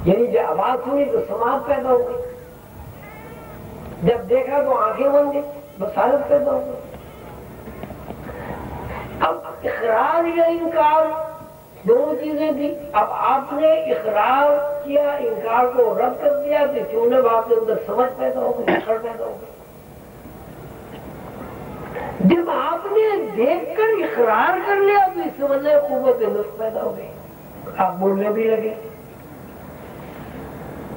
A: یعنی جب آواز سنی تو سماعت پیدا ہو گئی، جب دیکھا تو آنکھیں بن گئی، بصارت پیدا ہو گئی۔ اب اقرار یا انکار دونوں چیزیں تھی، اب آپ نے اقرار کیا، انکار کو رد کر دیا تو کیوں نہ آپ کے اندر سمجھ پیدا ہو گئی، عقل پیدا ہو گئی۔ جب آپ نے دیکھ کر اقرار کر لیا تو اس سے مطلب قوت نطق پیدا ہو گئی، آپ بولنے بھی لگے۔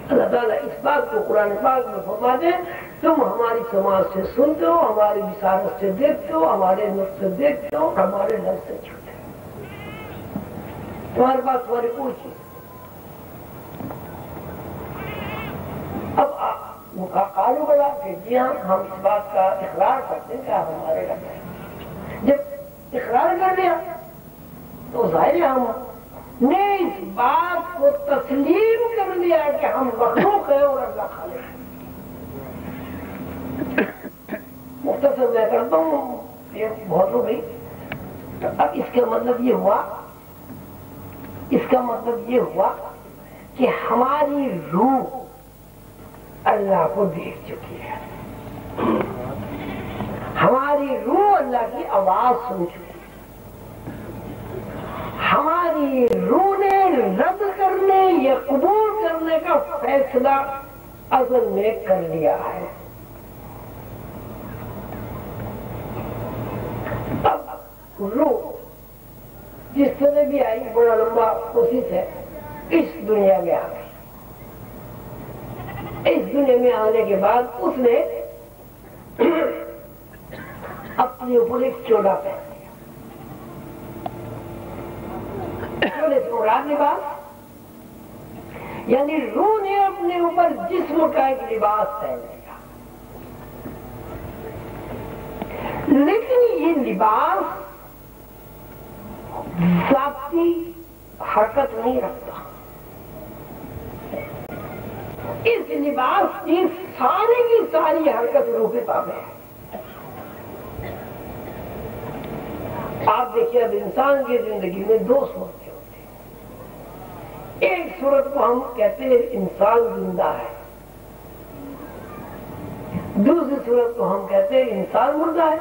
A: اللہ تعالیٰ اس بات کو قرآن پاک میں فرماتے ہیں تم ہماری سماج سے سنتے ہو، ہماری بصارت سے دیکھتے ہو، ہمارے نفس سے دیکھتے ہو، ہمارے لفظ سے چھوٹے ہو، تمہارے پاس تمہاری کوئی چیز۔ اب وہ قالو بڑا کہ جی ہاں ہم اس بات کا اقرار کرتے ہیں کہ آپ ہمارے لگ رہے۔ جب اقرار کر دیا تو ظاہر ہے ہم نے اس بات کو تسلیم کر لیا کہ ہم مخلوق ہیں اور اللہ خالق ہے۔ مختصر میں کرتا ہوں، یہ بہت ہو گئی۔ تو اب اس کا مطلب یہ ہوا کہ ہماری روح اللہ کو دیکھ چکی ہے، ہماری روح اللہ کی آواز سن چکی ہے، ہماری روح نے رد کرنے یا قبول کرنے کا فیصلہ ازل میں کر لیا ہے۔ اب روح جس طرح بھی آئی، بڑا لمبا کوشش ہے، اس دنیا میں آ گئی۔ اس دنیا میں آنے کے بعد اس نے اپنے اوپر ایک چولا پہن لیا۔ چولے سے مراد لباس، یعنی روح نے اپنے اوپر جسم کا ایک لباس پہن لیا، لیکن یہ لباس ذاتی حرکت نہیں رکھتا۔ اس لباس کی ساری حرکت روح کے تابع ہے۔ آپ دیکھیے اب انسان کی زندگی میں دو صورتیں ہوتی ہیں۔ ایک صورت کو ہم کہتے ہیں انسان زندہ ہے، دوسری صورت کو ہم کہتے ہیں انسان مردہ ہے۔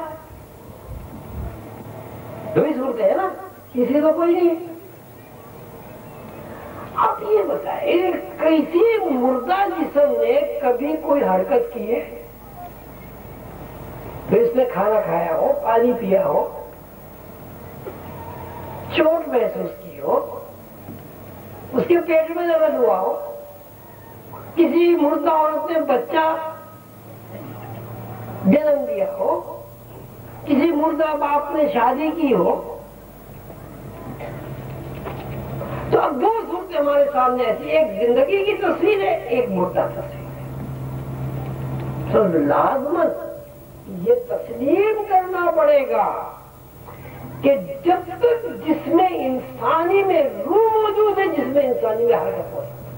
A: دو ہی صورتیں ہیں نا، کسی کو کوئی نہیں ہے۔ آپ یہ بتائیں کسی مردہ جسم نے کبھی کوئی حرکت کی ہے؟ تو اس نے کھانا کھایا ہو، پانی پیا ہو، چوٹ محسوس کی ہو، اس کے پیٹ میں درد ہوا ہو، کسی مردہ عورت نے بچہ جنم دیا ہو، کسی مردہ باپ نے شادی کی ہو، تو اب دو صورتیں ہمارے سامنے ایسی، ایک زندگی کی تصویر ہے، ایک مردہ تصویر ہے۔ تو لازمت یہ تسلیم کرنا پڑے گا کہ جب تک جسم انسانی میں روح موجود ہے، جسم انسانی میں حرکت ہو سکتی ہے،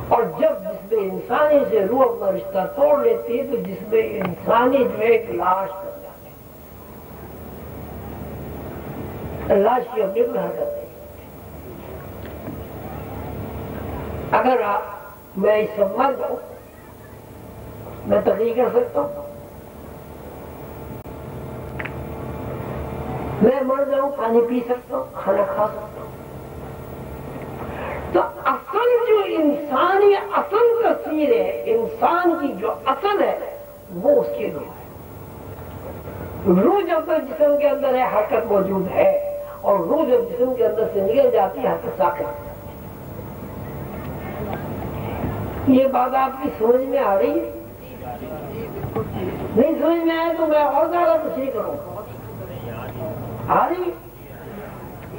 A: اور جب جسم انسانی سے روح اپنا رشتہ توڑ لیتی ہے تو جسم انسانی جو ایک لاش بن جاتی ہے، لاش کی اپنی کوئی حرکت نہیں۔ اگر میں اس سے مر جاؤں، میں تقریر کر سکتا ہوں، میں مر جاؤں، پانی پی سکتا ہوں، کھانا کھا سکتا ہوں۔ تو اصل جو انسانی اصل تصویر ہے، انسان کی جو اصل ہے، وہ اس کی روح ہے۔ روح جب تک جسم کے اندر ہے حرکت موجود ہے، اور روح جب جسم کے اندر سے نکل جاتی ہے حرکت ساکت۔ یہ بات آپ کی سمجھ میں آ رہی ہے؟ نہیں سمجھ میں آئے تو میں اور زیادہ تشریح کروں گا۔ آ رہی؟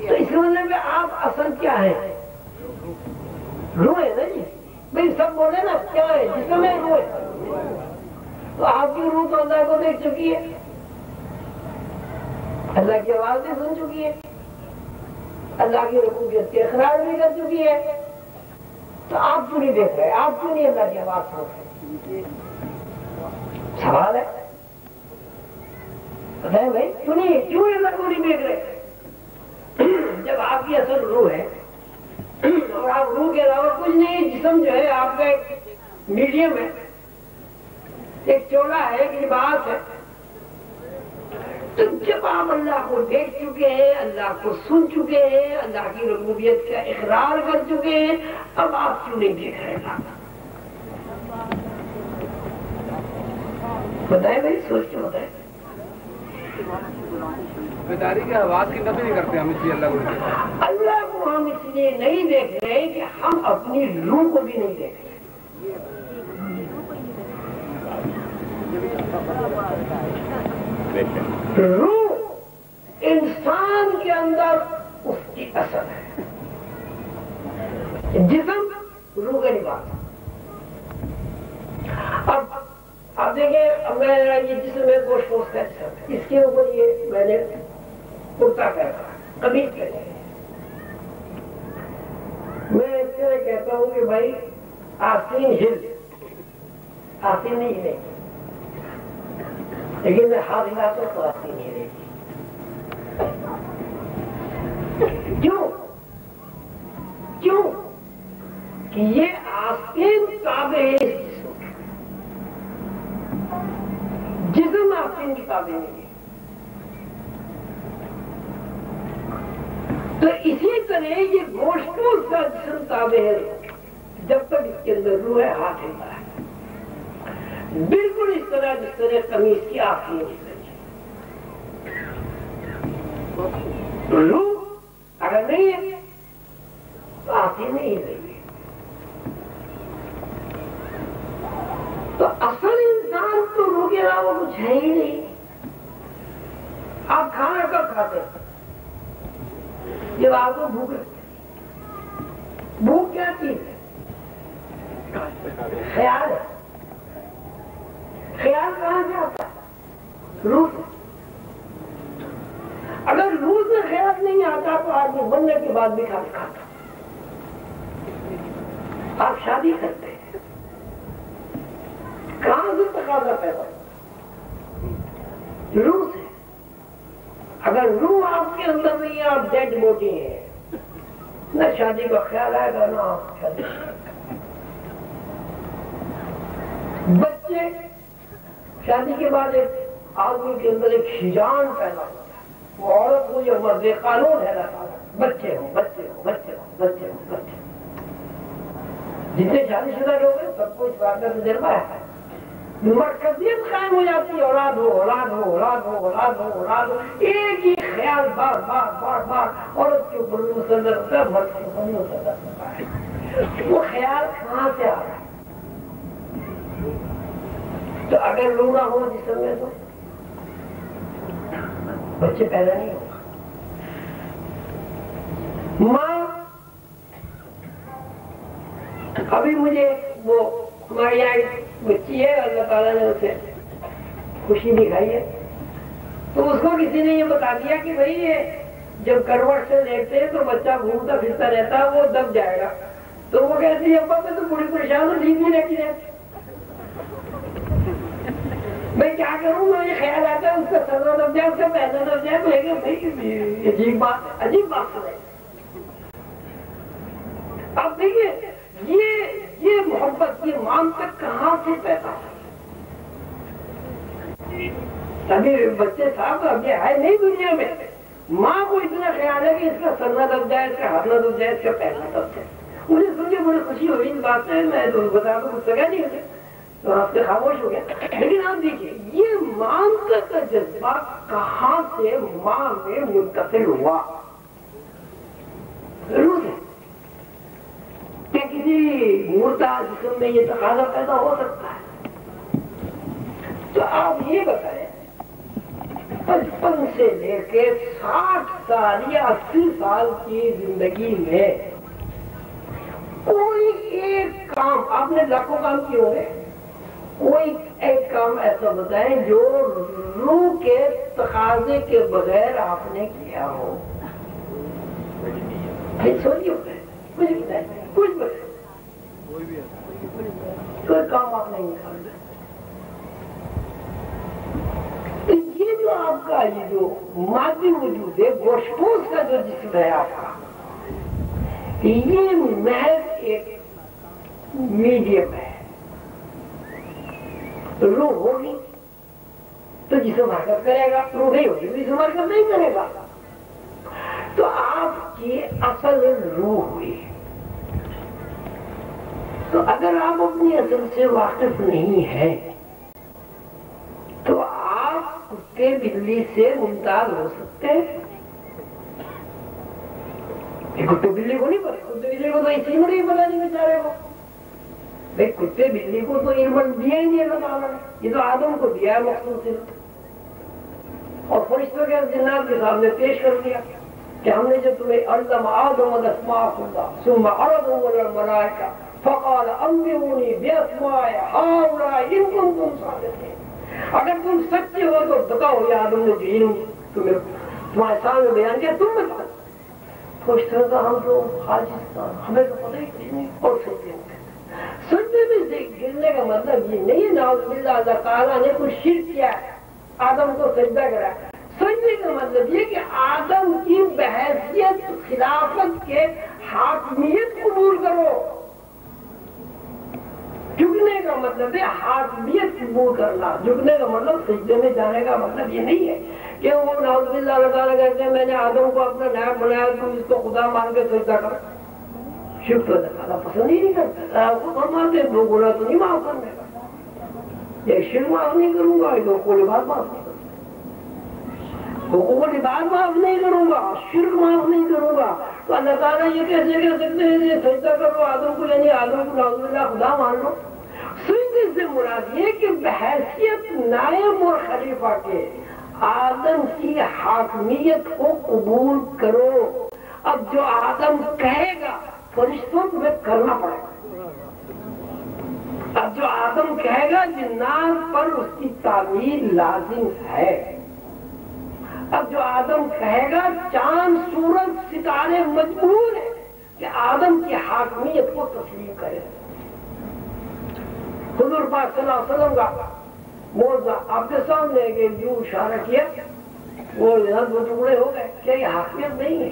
A: تو اس مطلب میں آپ اصل کیا ہے؟ روح ہے نا جی، بھائی سب بولے نا کیا ہے؟ جسم ہے، روح ہے۔ تو آپ کی روح تو اللہ کو دیکھ چکی ہے، اللہ کی آواز بھی سن چکی ہے، اللہ کی ربوبیت کے اقرار بھی کر چکی ہے، تو آپ کیوں نہیں دیکھ رہے؟ آپ کیوں نہیں اللہ کی آواز سن رہے؟ سوال ہے، بتائیں بھائی کیوں اللہ کو نہیں دیکھ رہے؟ جب آپ کی اصل روح ہے اور آپ روح کے علاوہ کچھ نہیں، جسم جو ہے آپ کا ایک میڈیم ہے، ایک چولا ہے، ایک لباس ہے، تو جب آپ اللہ کو دیکھ چکے ہیں، اللہ کو سن چکے ہیں، اللہ کی ربوبیت کا اقرار کر چکے ہیں، اب آپ کیوں نہیں دیکھ رہے اللہ کا؟ بتائیں بھائی، سوچ کے بتائیں۔
B: بیداری کی آواز کی نفی نہیں کرتے ہم، اس لیے اللہ
A: کو ہم اس لیے نہیں دیکھ رہے کہ ہم اپنی روح کو بھی نہیں دیکھ رہے۔ روح انسان کے اندر اس کی اثر ہے، جسم روح کا لباس۔ اب آپ دیکھیں میرا یہ جسم ہے گوشت پوست کا جسم ہے، اس کے اوپر یہ میں نے کرتا پہنا قمیض پہنے، میں اس طرح کہتا ہوں کہ بھائی آستین ہل، آستین نہیں ہلے، لیکن میں ہاتھ ہلاتا ہوں تو آستین نہیں ہلے گی۔ کیوں؟ کیوں کہ یہ آستین تابع ہے اس جسم کے، جسم آستین کی تابع نہیں ہے۔ تو اسی طرح یہ گوشت کا جسم تابع ہے، جب تک اس کے اندر روح ہے ہاتھ ہلتا ہے، بالکل اس طرح جس طرح قمیض کی آستین ہل رہی ہے۔ روح اگر نہیں ہے تو آستین نہیں ہل رہی ہے۔ تو اصل انسان تو روح کے علاوہ کچھ ہے ہی نہیں۔ آپ کھانا کب کھاتے ہیں؟ جب آپ کو بھوک لگتی ہے۔ بھوک کیا چیز ہے؟ خیال ہے۔ خیال کہاں سے آتا ہے؟ روح سے۔ اگر روح سے خیال نہیں آتا تو آدمی بننے کے بعد بھی کھانا کھاتا۔ آپ شادی کرتے ہیں، کہاں سے تقاضا پیدا ہوتا؟ روح سے۔ اگر روح آپ کے اندر نہیں ہے آپ ڈیڈ باڈی ہیں، نہ شادی کا خیال آئے گا نہ آپ شادی۔ بچے شادی کے بعد ایک آدمی کے اندر ایک شجاعت پیدا ہوتا ہے، وہ عورت ہو یا مرد قانون ہے لگا، بچے ہو بچے ہو بچے ہو بچے ہو بچے۔ جتنے شادی شدہ لوگ ہیں سب کو اس بات کا تجربہ ہے، مرکزیت قائم ہو جاتی ہے، اولاد ہو اولاد ہو اولاد ہو اولاد ہو اولاد ہو، ایک ہی خیال بار بار بار بار عورت کے اوپر بھی مسلط ہوتا ہے، مرد کے اوپر بھی مسلط ہوتا ہے۔ وہ خیال کہاں سے آ رہا ہے؟ تو اگر روح نہ ہو جسم میں تو بچے پیدا نہیں ہوگا۔ ماں ابھی مجھے وہ ہمارے یہاں بچی ہے، اللہ تعالیٰ نے اسے خوشی دکھائی ہے، تو اس کو کسی نے یہ بتا دیا کہ بھائی یہ جب کروٹ سے لیٹتے ہیں تو بچہ گھومتا پھرتا رہتا ہے، وہ دب جائے گا۔ تو وہ کہتی ہے ابا میں تو بڑی پریشان ہوں، نیند نہیں رہتی رہتی، میں کیا کروں؟ مجھے خیال آتا ہے اس کا سر دب جائے، اس کا پیسہ دب جائے، تو عجیب بات ہے۔ اب دیکھیے یہ محبت، یہ منطق کہاں سے پیدا ہے؟ ابھی بچے صاحب ابھی آئے نہیں دنیا میں، ماں کو اتنا خیال ہے کہ اس کا سر نہ دب جائے، اس کا ہاتھ نہ دب جائے، اس کا پیر نہ دب جائے۔ مجھے سن کے بڑی خوشی ہوئی اس بات میں، میں بتا دوں کچھ سکا نہیں ہوتے تو آپ سے خاموش ہو گیا۔ لیکن آپ دیکھیے یہ منطق کا جذبہ کہاں سے ماں میں منتقل ہوا؟ روح سے۔ کہ کسی مردہ جسم میں یہ تقاضا پیدا ہو سکتا ہے؟ تو آپ یہ بتائیں 55 سے لے کے 60 سال یا 80 سال کی زندگی میں کوئی ایک کام، آپ نے لاکھوں کام کیے ہوں گے، کوئی ایک کام ایسا بتائیں جو روح کے تقاضے کے بغیر آپ نے کیا ہو۔ سوچیے کچھ بتائیں، کچھ بتائیں، کوئی کام آپ نے نہیں کیا۔ یہ جو آپ کا یہ جو مادی وجود ہے، گوشت پوست کا جو جسم ہے آپ کا، یہ محض ایک میڈیم ہے۔ روح ہوگی تو جسم حرکت کرے گا، روح نہیں ہوگی تو جسم حرکت نہیں کرے گا۔ تو آپ کی اصل روح ہوئی۔ تو اگر آپ اپنی اصل سے واقف نہیں ہیں تو آپ کتے بلی سے ممتاز ہو سکتے ہیں؟ کتے بلی کو نہیں پتا، کتے بلی کو تو اسی میں نہیں پتا نہیں بیچارے کو۔ بھائی کتے بلی کو تو علم دیا ہی نہیں اللہ تعالیٰ نے، یہ تو آدم کو دیا ہے مخصوص علم، اور فرشتوں کے جنات کے سامنے پیش کر دیا کہ ہم نے جو تمہیں علم آدم الاسماء كلها ثم عرضهم على الملائكة فقال انبئوني باسماء هؤلاء ان كنتم صادقين. اگر تم سچے ہو تو بتاؤ یہ آدم نے جو علم تمہیں تمہارے سامنے بیان کیا تم بتاؤ. فرشتوں کا ہم تو حاجستان ہمیں تو پتہ ہی نہیں. اور سجدے میں سے گرنے کا مطلب یہ نہیں ہے نعوذ باللہ اللہ تعالیٰ نے کچھ شرک کیا ہے آدم کو سجدہ کرا. سجدے کا مطلب یہ کہ آدم کی بحیثیت خلافت کے حاکمیت قبول کرو. جھکنے کا مطلب ہے حاکمیت قبول کرنا. جھکنے کا مطلب سجدے میں جانے کا مطلب یہ نہیں ہے کہ وہ نعوذ باللہ اللہ تعالیٰ کہتے ہیں میں نے آدم کو اپنا نائب بنایا تم اس کو خدا مان کے سجدہ کرو. شرک تو اللہ تعالیٰ پسند ہی نہیں کرتا. آپ کو فرماتے دو گناہ تو نہیں معاف کرنے کا. یہ شرک معاف نہیں کروں گا یہ حقوق العباد معاف نہیں کروں گا. حقوق العباد معاف نہیں کروں گا شرک معاف نہیں کروں گا. تو اللہ تعالیٰ یہ کیسے کہہ سکتے ہیں یہ سجدہ کرو آدم کو یعنی آدم کو نعوذ باللہ خدا مان لو. سجدے سے مراد یہ کہ بحیثیت نائب اور خلیفہ کے آدم کی حاکمیت کو قبول کرو. اب جو آدم کہے گا فرشتوں تمہیں کرنا پڑے گا. اب جو آدم کہے گا جنات پر اس کی تعمیل لازم ہے. اب جو آدم کہے گا چاند سورج ستارے مجبور ہیں کہ آدم کی حاکمیت کو تسلیم کرے. حضور پاک صلی اللہ علیہ وسلم کا موضوع آپ کے سامنے کہ جو اشارہ کیا وہ دو ٹکڑے ہو گئے. کیا یہ حاکمیت نہیں ہے؟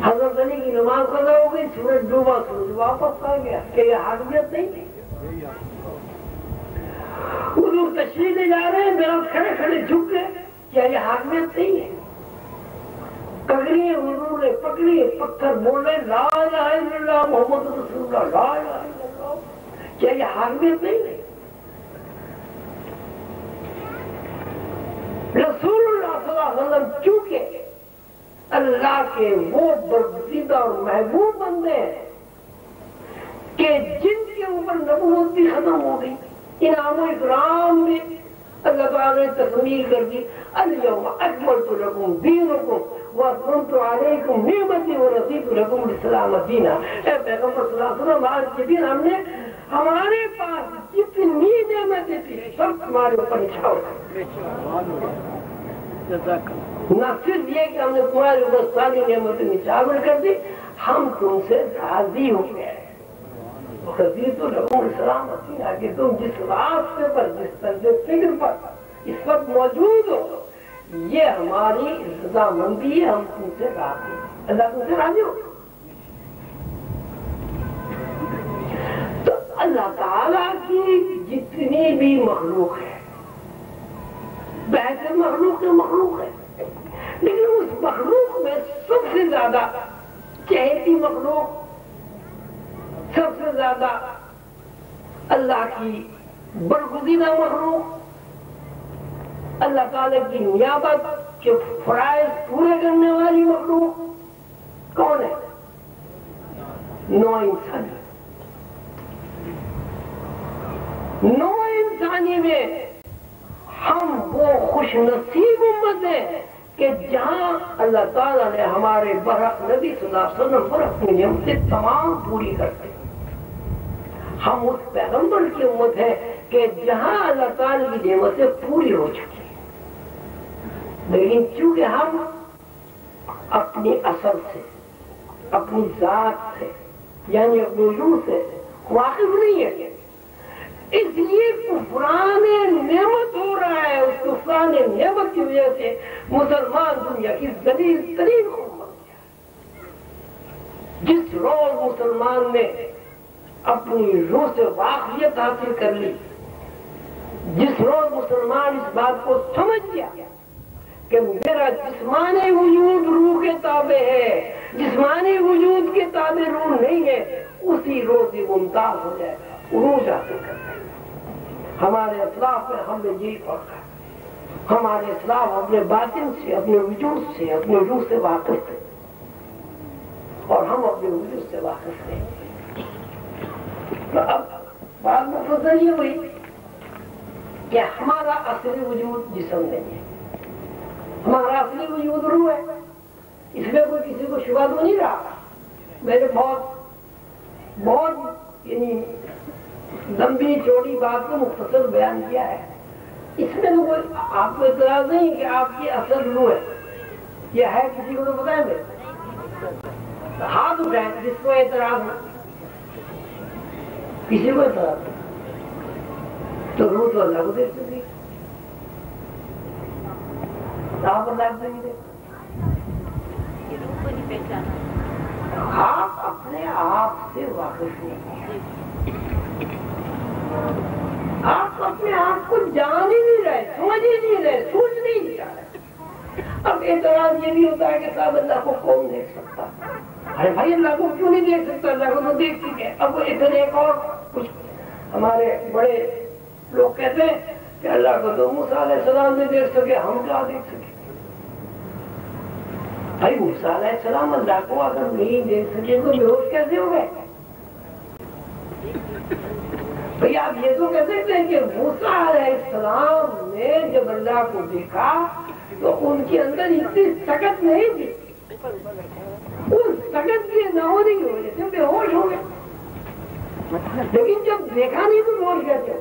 A: حضرت علی کی نماز قضا ہو گئی سورج ڈوبا سورج واپس آ گیا. کہ یہ حاکمیت نہیں ہے؟ حضور تشریف لے جا رہے ہیں میرا کھڑے کھڑے جھک گئے. کیا یہ حاکمیت نہیں ہے؟ ککڑی حضور نے پکڑی پتھر بول رہے لا الہ الا اللہ محمد رسول اللہ لا الہ الا اللہ. کیا یہ حاکمیت نہیں ہے؟ رسول اللہ صلی اللہ علیہ وسلم چونکہ اللہ کے وہ برگزیدہ اور محبوب بندے ہیں کہ جن کے اوپر نبوت بھی ختم ہو گئی. انعام و اکرام میں اللہ تعالیٰ نے تکمیل کر دی. الیوم اکملت لکم دینکم واتممت علیکم نعمتی ورضیت لکم الاسلام دینا. اے پیغمبر صلی اللہ علیہ وسلم آج کے دن ہم نے ہمارے پاس جتنی نعمتیں تھی سب تمہارے اوپر نچھاور کر. نہ صرف یہ کہ ہم نے تمہارے اوپر ساری نعمتیں نچھاور کر دی ہم تم سے راضی ہو گئے. رضیت لکم الاسلام دینا کہ تم جس راستے پر جس طرز فکر پر اس وقت موجود ہو یہ ہماری رضامندی ہے. ہم تم سے راضی ہیں. اللہ تم سے راضی ہو. تو اللہ تعالیٰ کی جتنی بھی مخلوق ہے بہتر مخلوق ہے لیکن اس مخلوق میں سب سے زیادہ چہتی مخلوق سب سے زیادہ اللہ کی برگزیدہ مخلوق اللہ تعالیٰ کی نیابت کے فرائض پورے کرنے والی مخلوق کون ہے؟ نو انسانی. نو انسانی میں ہم وہ خوش نصیب امت ہیں کہ جہاں اللہ تعالیٰ نے ہمارے برحق نبی صلی اللہ علیہ وسلم پر اپنی نعمتیں تمام پوری کرتے. ہم اس پیغمبر کی امت ہے کہ جہاں اللہ تعالیٰ کی نعمتیں پوری ہو چکی. لیکن چونکہ ہم اپنی اصل سے اپنی ذات سے یعنی اپنی روح سے واقف نہیں ہے اس لیے کفران نعمت ہو رہا ہے. اس کفران نعمت کی وجہ سے مسلمان دنیا کی ذلیل ترین قوم بن گیا. جس روز مسلمان نے اپنی روح سے واقفیت حاصل کر لی جس روز مسلمان اس بات کو سمجھ گیا کہ میرا جسمانی وجود روح کے تابع ہے جسمانی وجود کے تابع روح نہیں ہے اسی روز ہی ممتاز ہو جائے گا عروج حاصل کر جائے گا. ہمارے اسلاف میں ہم نے یہی پڑھا. ہمارے اسلاف اپنے باطن سے اپنے وجود سے اپنے روح سے واقف تھے اور ہم اپنے وجود سے واقف نہیں. تو اب بات مختصر یہ ہوئی کہ ہمارا اصلی وجود جسم نہیں ہے، ہمارا اصلی وجود روح ہے. اس میں کوئی کسی کو شبہ تو نہیں رہا. میں نے بہت یعنی لمبی چوڑی بات کو مختصر بیان کیا ہے. اس میں تو کوئی آپ کو اعتراض نہیں کہ آپ کی اصل روح ہے. یہ ہے کسی کو تو بتائیں گے؟ ہاتھ اٹھائیں جس کو اعتراض ہو. کسی کو اعتراض نہیں. تو روح تو اللہ کو دیکھ سکتی، آپ اللہ کو نہیں دیکھ. آپ اپنے آپ سے واقف نہیں ہیں. آپ اپنے آپ کو جان ہی نہیں رہے، سمجھ ہی نہیں رہے، سوچ نہیں جا رہے. اب اعتراض یہ بھی ہوتا ہے کہ صاحب اللہ کو کون دیکھ سکتا؟ ارے بھائی اللہ کو کیوں نہیں دیکھ سکتا؟ اللہ کو تو دیکھ چکے. اب ادھر ایک اور کچھ ہمارے بڑے لوگ کہتے ہیں کہ اللہ کو تو موسیٰ علیہ السلام نہیں دیکھ سکے، ہم کیا دیکھ سکے؟ بھائی موسیٰ علیہ السلام اللہ کو اگر نہیں دیکھ سکے تو بے ہوش کیسے ہو گئے؟ بھئی آپ یہ تو کہہ سکتے ہیں کہ موسیٰ علیہ السلام نے جب اللہ کو دیکھا تو ان کے اندر اتنی طاقت نہیں تھی، اس طاقت کی نہ ہونے کی وجہ سے بے ہوش ہو گئے. لیکن جب دیکھا نہیں تو بے ہوش کیسے؟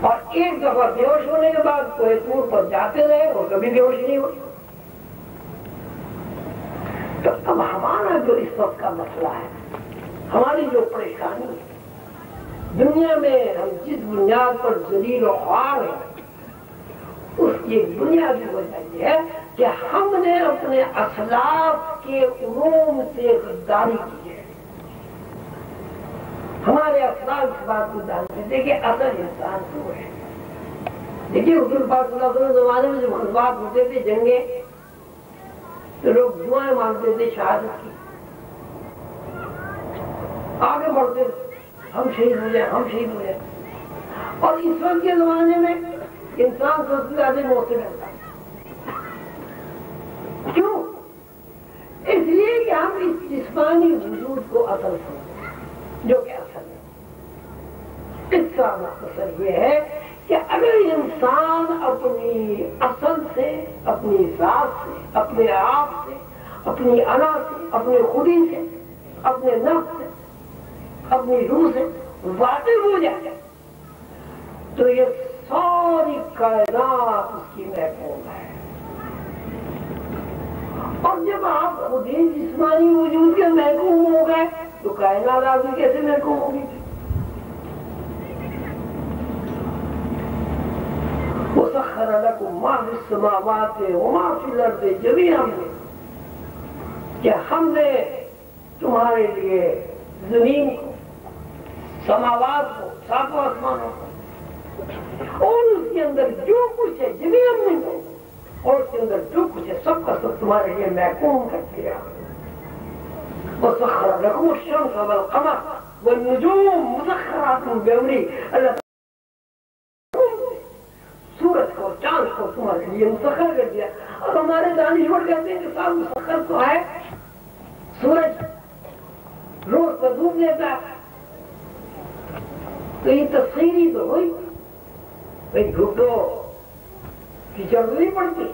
A: اور ایک دفعہ بے ہوش ہونے کے بعد کوئی طور پر جاتے رہے اور کبھی بے ہوش نہیں ہوئے. تو اب ہمارا جو اس وقت کا مسئلہ ہے، ہماری جو پریشانی ہے دنیا میں، ہم جس بنیاد پر ذلیل و خوار ہیں، اس کی بنیادی وجہ یہ ہے کہ ہم نے اپنے اسلاف کے علوم سے غداری کی ہے. ہمارے اسلاف اس بات کو جانتے تھے کہ اصل انسان تو ہے. دیکھیے حضور پاک صلی اللہ علیہ وسلم زمانے میں جب غزوات ہوتے تھے، جنگیں، تو لوگ دعائیں مانگتے تھے شہادت کی، آگے بڑھتے تھے ہم شہید ہو جائیں، ہم شہید ہو جائیں. اور اس وقت کے زمانے میں انسان سب سے زیادہ موت سے ڈرتا ہے. کیوں؟ اس لیے کہ ہم اس جسمانی وجود کو اصل سمجھتے ہیں جو کہ اصل ہے. اس کا مختصر یہ ہے کہ اگر انسان اپنی اصل سے، اپنی ذات سے، اپنے آپ سے، اپنی انا سے، اپنی خودی سے، اپنے نفس سے، اپنی روح سے واقف ہو جائے تو یہ ساری کائنات اس کی محفوظ ہے. اور جب آپ خود ہی جسمانی وجود کے محکوم ہو گئے تو کائنات آپ کی کیسے محکوم ہوگی؟ وَسَخَّرَ لَكُم مَّا فِي السَّمَاوَاتِ وَمَا فِي الْأَرْضِ جَمِيعًا کہ ہم نے تمہارے لیے زمین کو، سماوات کو، ساتوں آسمانوں کو، اور اس کے اندر جو کچھ ہے جميعاً منکم، اور اس کے اندر جو کچھ ہے سب کا سب تمہارے لیے محکوم کر دیا. وَسَخَّرَ لَكُمُ الشَّمْسَ وَالْقَمَرَ وَالنُّجُومَ مُسَخَّرَاتٌ بِأَمْرِهِ. اللہ سورج کو، چاند کو تمہارے لیے مسخر کر دیا. اب ہمارے دانشور کہتے ہیں کہ صاحب مسخر تو ہے، سورج روز کو دھوپ دیتا ہے، تو یہ تسخیری تو ہوئی. بھائی دھوپ تو کیچڑ میں بھی پڑتی،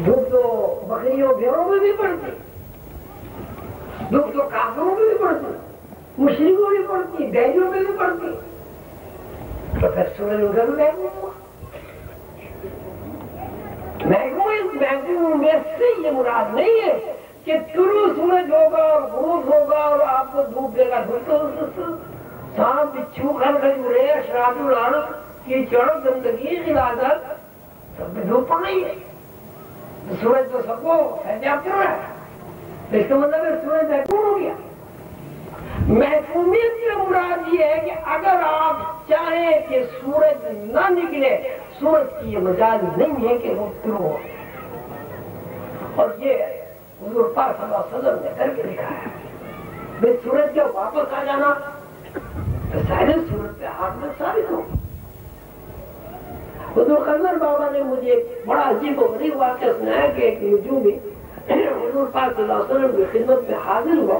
A: دھوپ تو بکریوں بھیڑوں میں بھی پڑتی، دھوپ تو کافروں میں بھی پڑتی، مشرکوں میں بھی پڑتی، بیجوں میں بھی پڑتی. تو پھر سورج ادھر محکوم ہوا. محکوم میں سے یہ مراد نہیں ہے کہ طلوع سورج ہوگا اور غروب ہوگا اور آپ کو دھوپ دے گا. دھوپ تو سانپ بچھو کھل کھجورے اشراط العرب کی چڑھ گندگی غلاظت سب میں دھوپ پڑ رہی ہے. سورج تو سب کو احتیاط کر رہا ہے. اس کا مطلب ہے سورج محکوم ہو گیا. محکومیت کا مراد یہ ہے کہ اگر آپ چاہیں کہ سورج نہ نکلے، سورج کی یہ مجال نہیں ہے کہ وہ طلوع ہو. اور یہ حضور پاک صلی اللہ علیہ وسلم نے کر کے دکھایا ہے. بھئی سورج کا واپس آ جانا تو ظاہر سورج پہ ہاتھ میں ثابت ہو. حضور خضر بابا نے مجھے ایک بڑا عجیب و غریب واقعہ سنایا کہ ایک نجومی حضور پاک صلی اللہ علیہ وسلم کی خدمت میں حاضر ہوا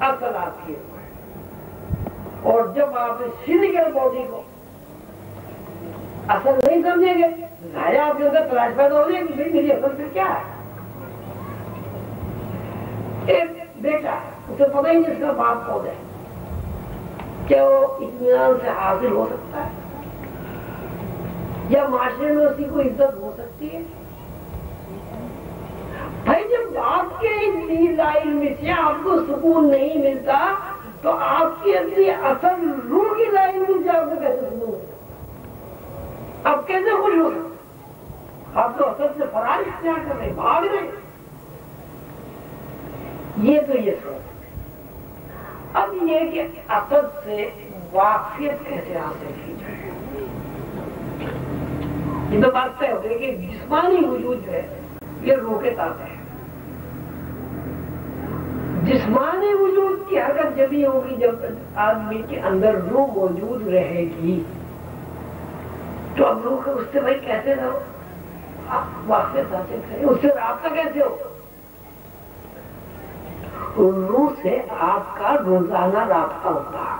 A: اصل آپ کی روح ہے. اور جب آپ اس فزیکل باڈی کو اصل نہیں سمجھیں گے ظاہر آپ کے اندر تلاش پیدا ہو جائے کہ میری اصل سے کیا ہے. ایک بیٹا اسے پتہ ہی نہیں اس کا باپ کون ہے، کیا وہ اطمینان سے حاصل ہو سکتا ہے یا معاشرے میں اسی کو عزت ہو سکتی ہے؟ بھائی جب باپ کے لا علم سے آپ کو سکون نہیں ملتا تو آپ کی اپنی اصل روح کی لا علم سے آپ کو کیسے سکون ملتا؟ آپ کیسے خوش ہو سکتے؟ آپ تو اصل سے فرار اختیار کر رہے، بھاگ رہے. یہ تو یہ سوچ. اب یہ کہ اصل سے واقفیت کیسے حاصل کی جائے، یہ تو بات طے ہو گئی کہ جسمانی وجود جو ہے یہ روح کے تابع ہے. جسمانی وجود کی حرکت جب ہی ہوگی جب آدمی کے اندر روح موجود رہے گی. تو اب روح اس سے بھائی کیسے رہو، آپ واقفیت حاصل کریں، اس سے رابطہ کیسے ہو؟ روح سے آپ کا روزانہ رابطہ ہوتا ہے.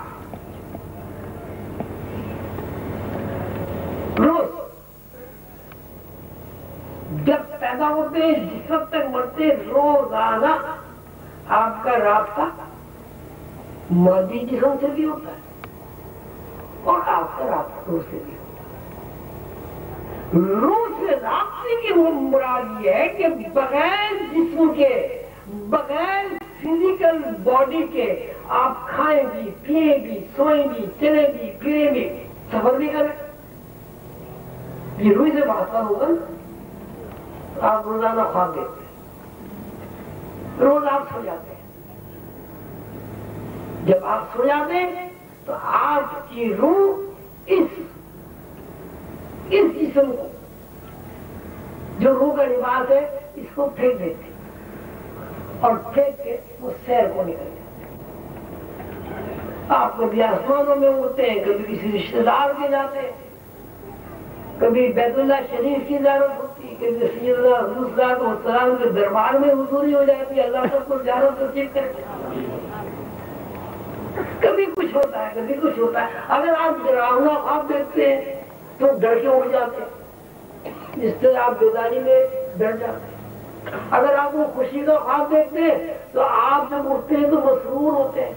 A: روز جب پیدا ہوتے ہیں جس وقت تک مرتے روزانہ آپ کا رابطہ مادی جسم سے بھی ہوتا ہے اور آپ کا رابطہ روح سے بھی ہوتا ہے. روح سے رابطے کی مراد یہ ہے کہ بغیر جسم کے، بغیر فزیکل باڈی کے آپ کھائیں بھی، پیئیں بھی، سوئیں بھی، چلیں بھی، پھریں بھی، سفر بھی کریں. یہ روح سے بات ہوگا. آپ روزانہ خواب دیکھتے ہیں، روز آپ سو جاتے ہیں. جب آپ سو جاتے ہیں تو آپ کی روح اس جسم کو جو روح کا لباس ہے اس کو پھینک دیتی اور پھینک کے وہ سیر کو نکل جاتے ہیں. آپ کبھی آسمانوں میں اڑتے ہیں، کبھی کسی رشتے دار کے جاتے ہیں، کبھی بیت اللہ شریف کی زیارت ہوتی ہے، کبھی سیدنا حضور صلی اللہ علیہ وسلم کے دربار میں حضوری ہو جاتی ہے، اللہ سب کو زیارت نصیب کرتے ہیں. کبھی کچھ ہوتا ہے، کبھی کچھ ہوتا ہے. اگر آپ ڈراؤنا خواب دیکھتے ہیں تو ڈر کے اٹھ جاتے ہیں، جس سے آپ بیداری میں ڈر جاتے ہیں. اگر آپ کو خوشی کا خواب دیکھتے ہیں تو آپ جب اٹھتے ہیں تو مسرور ہوتے ہیں.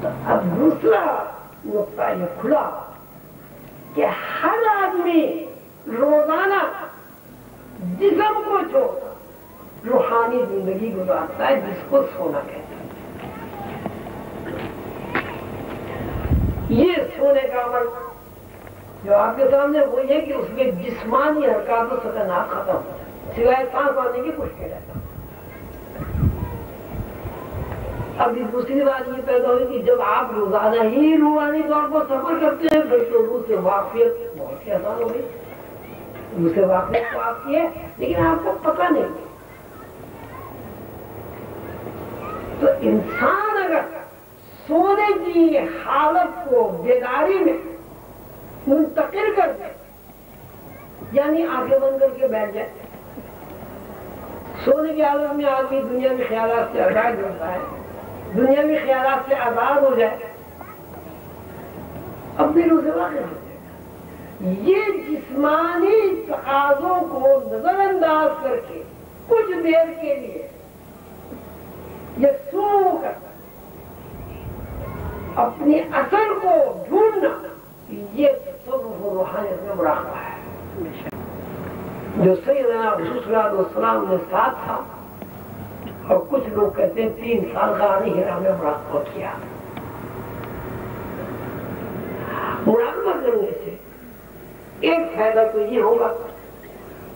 A: تو اب دوسرا نقطہ یہ کھلا کہ ہر آدمی روزانہ جسم کو چھوڑ روحانی زندگی گزارتا ہے جس کو سونا کہتے ہیں. یہ سونے کا عمل جو آپ کے سامنے وہ یہ کہ اس میں جسمانی حرکات و سکنات ختم ہو جائے، سوائے سانس آنے کی کچھ کہہ رہتا. ابھی دوسری بات یہ پیدا ہوئی کہ جب آپ روزانہ ہی روحانی طور پر سفر کرتے ہیں پھر تو روح سے واقفیت بہت ہی آسان ہو گئی. روح سے واقفیت تو آپ کی ہے لیکن آپ کو پتہ نہیں. تو انسان اگر سونے کی حالت کو بیداری میں منتقل کر دے، یعنی آنکھیں بند کر کے بیٹھ جائے، سونے کی حالت میں آدمی دنیا کے خیالات سے آزاد ہوتا ہے، دنیا کے خیالات سے آزاد ہو جائے، اپنی روح سے واقف ہو جائے. یہ جسمانی تقاضوں کو نظر انداز کر کے کچھ دیر کے لیے یہ سو کر اپنی اثر کو ڈھونڈنا، یہ تصوف و روحانیت میں مراقبہ ہے جو سیدنا رسول صلی اللہ علیہ وسلم نے ساتھ تھا. اور کچھ لوگ کہتے ہیں 3 سال غار ہرا میں مراقبہ کیا. مراقبہ کرنے سے ایک فائدہ تو یہ ہوگا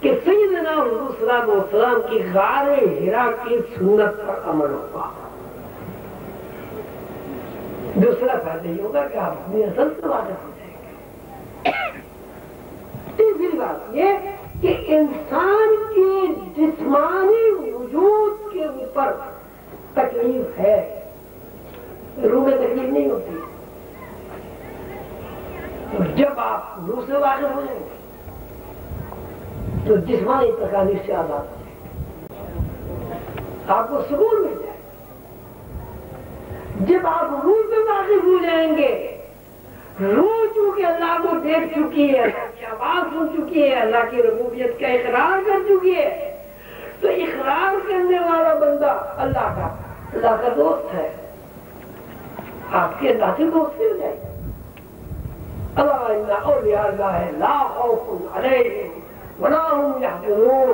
A: کہ سیدنا حضور صلی اللہ علیہ وسلم کی غار ہرا کی سنت پر عمل ہوگا. دوسرا فائدہ یہ ہوگا کہ آپ اپنی اصل سے واقف ہو جائیں گے. تیسری بات یہ کہ انسان کے جسمانی وجود کے اوپر تکلیف ہے، روح میں تکلیف نہیں ہوتی. جب آپ روح سے واقف ہو جائیں گے تو جسمانی تکالیف سے آزاد ہو جائیں گے، آپ کو سکون مل جائے. جب آپ روح سے واقف ہو جائیں گے، روح چونکہ اللہ کو دیکھ چکی ہے، اللہ کی آواز سن چکی ہے، اللہ کی ربوبیت کا اقرار کر چکی ہے، تو اقرار کرنے والا بندہ اللہ کا دوست ہے، آپ کے اللہ سے دوستی ہو جائے گی۔ اللہ ان اولیاء اللہ لا خوف علیہم ولا هم یحزنون،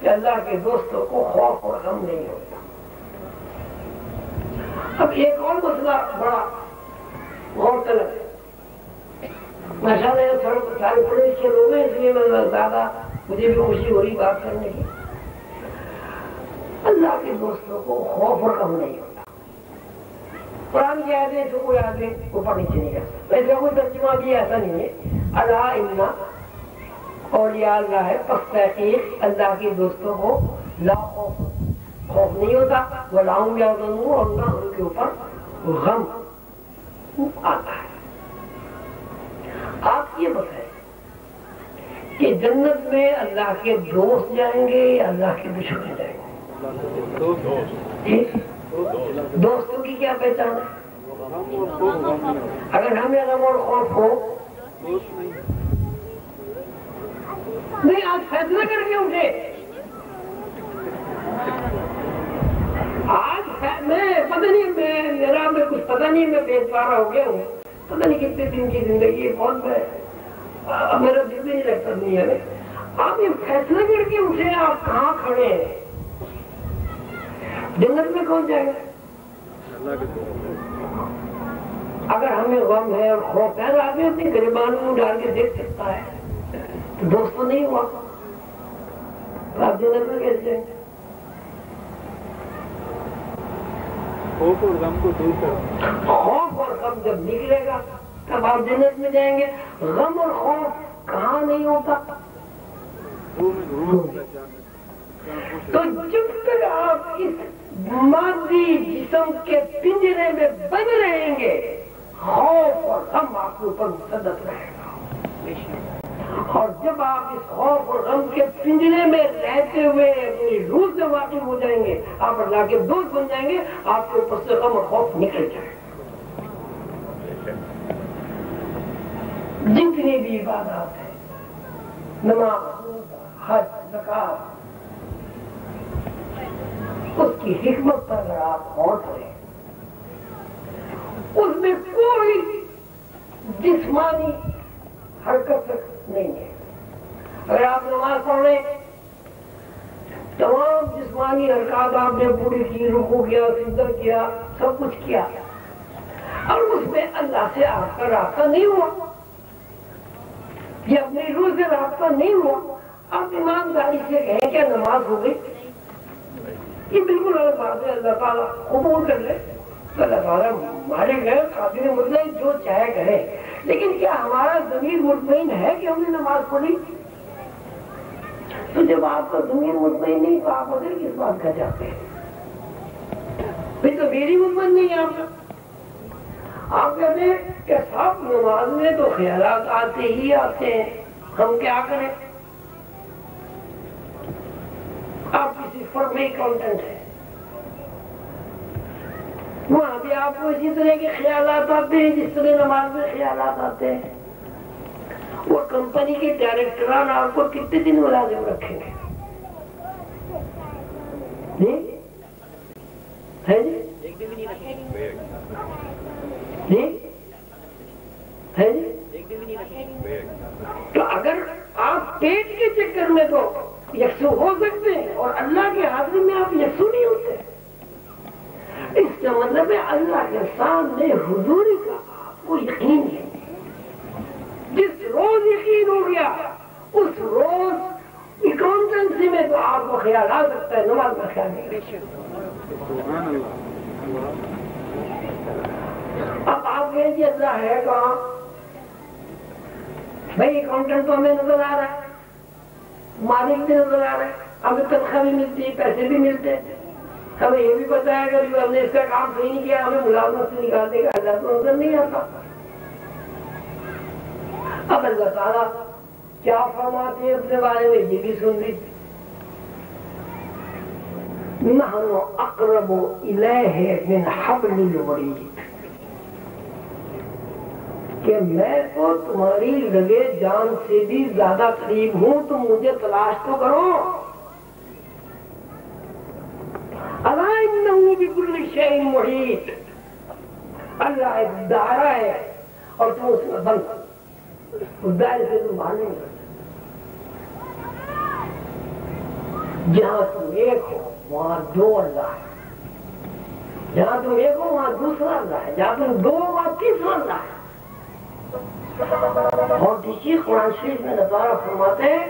A: کہ اللہ کے دوستوں کو خوف اور غم نہیں ہوتا۔ اب ایک اور مسئلہ بڑا غور طلب ہے، ماشاءاللہ سارے پڑھے لکھے لوگ ہیں، اس لیے میں زیادہ مجھے بھی خوشی ہو رہی بات کرنے کی۔ اللہ کے دوستوں کو خوف اور غم نہیں ہوتا۔ قرآن کی آیتیں تو کوئی آدمی اوپر نیچے نہیں کر سکتا، اس کا کوئی ترجمہ بھی ایسا نہیں ہے۔ اللہ ان اولیاء اللہ ہے، پس تحقیق اللہ کے دوستوں کو لا خوف نہیں ہوتا، ولا هم یحزنون، اور نہ ان کے اوپر غم آتا ہے۔ آپ یہ بتائیں کہ جنت میں اللہ کے دوست جائیں گے یا اللہ کے دشمن جائیں گے؟ دوستوں کی کیا پہچان ہے؟ اگر ہمیں غم اور خوف ہو نہیں، آج فیصلہ کر کے اٹھے، آج میں پتہ نہیں، میرا کچھ پتہ نہیں، میں بے سہارا ہو گیا ہوں، پتہ نہیں کتنے دن کی زندگی ہے، بہت میرا دل بھی نہیں لگتا دنیا میں۔ آپ یہ فیصلہ کر کے اٹھے، آپ کہاں کھڑے ہیں؟ جنت میں کون جائے گا؟ اگر ہمیں غم ہے اور خوف ہے، آدمی اپنی گریبان میں ڈال کے دیکھ سکتا ہے، تو دوست تو نہیں ہوا، تو آپ جنت میں کیسے جائیں گے؟
B: خوف اور غم کو دور کرو۔
A: خوف اور غم جب نکلے گا تب آپ جنت میں جائیں گے۔ غم اور خوف کہاں نہیں ہوتا؟ تو جب تک آپ اس مادی جسم کے پنجرے میں بند رہیں گے، خوف اور غم آپ کے اوپر مسلط رہے گا، اور جب آپ اس خوف اور غم کے پنجرے میں رہتے ہوئے اپنی روح سے واقف ہو جائیں گے، آپ اللہ کے دوست بن جائیں گے، آپ کے اوپر سے غم اور خوف نکل جائے گا۔ جتنی بھی عبادات ہیں، نماز، حج، زکات، اس کی حکمت پر اگر آپ غور کریں، اس میں کوئی جسمانی حرکت نہیں ہے۔ اگر آپ نماز پڑھ رہے ہیں، تمام جسمانی حرکات آپ نے پوری کی، رکوع کیا، سجدہ کیا، سب کچھ کیا، اور اس میں اللہ سے آپ کا رابطہ نہیں ہوا، یہ اپنی روح سے رابطہ نہیں ہوا، آپ ایمانداری سے کہیں کیا نماز ہو گئی؟ یہ بالکل الگ بات ہے۔ اللہ تعالیٰ قبول کر لے تو اللہ تعالیٰ ہمارے گھر قابل مطلق جو چاہے کرے، لیکن کیا ہمارا ضمیر مطمئن ہے کہ ہم نے نماز پڑھی؟ تو جب آپ کا ضمیر مطمئن نہیں تو آپ اگر کس بات کا چاہتے ہیں؟ پھر تو میری مطمئن نہیں ہے آپ کا۔ آپ کہتے ہیں کہ صاحب نماز میں تو خیالات آتے ہی آتے ہیں، ہم کیا کریں؟ آپ کسی فرم میں اکاؤنٹنٹ ہیں، وہاں بھی آپ کو اسی طرح کے خیالات آتے ہیں جس طرح نماز میں خیالات آتے ہیں۔ وہ کمپنی کے ڈائریکٹران آپ کو کتنے دن ملازم رکھیں گے؟ جی تو اگر آپ پیٹ کے چکر میں تو یکسو ہو سکتے ہیں اور اللہ کے حاضری میں آپ یکسو نہیں ہوتے، اس کا مطلب ہے اللہ کے سامنے حضوری کا آپ کو یقین ہے۔ جس روز یقین ہو گیا اس روز اکاؤنٹنسی میں تو آپ کو خیال آ سکتا ہے، نماز کا خیال نہیں۔ اب آپ کہیں گے اللہ ہے کہاں؟ بھائی اکاؤنٹنٹ تو ہمیں نظر آ رہا ہے، مالک بھی نظر آ رہا ہے، ہمیں تنخواہ بھی ملتی ہے، پیسے بھی ملتے ہیں، ہمیں یہ بھی پتا ہے کہ ہم نے اس کا کام صحیح نہیں کیا، ہمیں ملازمت سے نکال دے گا، اللہ تو نظر نہیں آتا۔ اب اللہ تعالیٰ کیا فرماتے ہیں اپنے بارے میں یہ بھی سن لیجیے۔ نحن اقرب الیہ من حبل الورید، کہ میں تو تمہاری لگے جان سے بھی زیادہ قریب ہوں، تم مجھے تلاش تو کرو۔ الا انہ بکل شیء محیط، اللہ ایک دائرہ ہے اور تم اس میں بند، اس دائرے سے تم باہر نہیں نکل سکتے۔ جہاں تم ایک ہو وہاں دو اللہ ہے، جہاں تم ایک ہو وہاں دوسرا اللہ ہے، جہاں تم دو ہو وہاں تیسرا اللہ ہے۔ اور دیکھیے قرآن شریف میں نظارہ فرماتے ہیں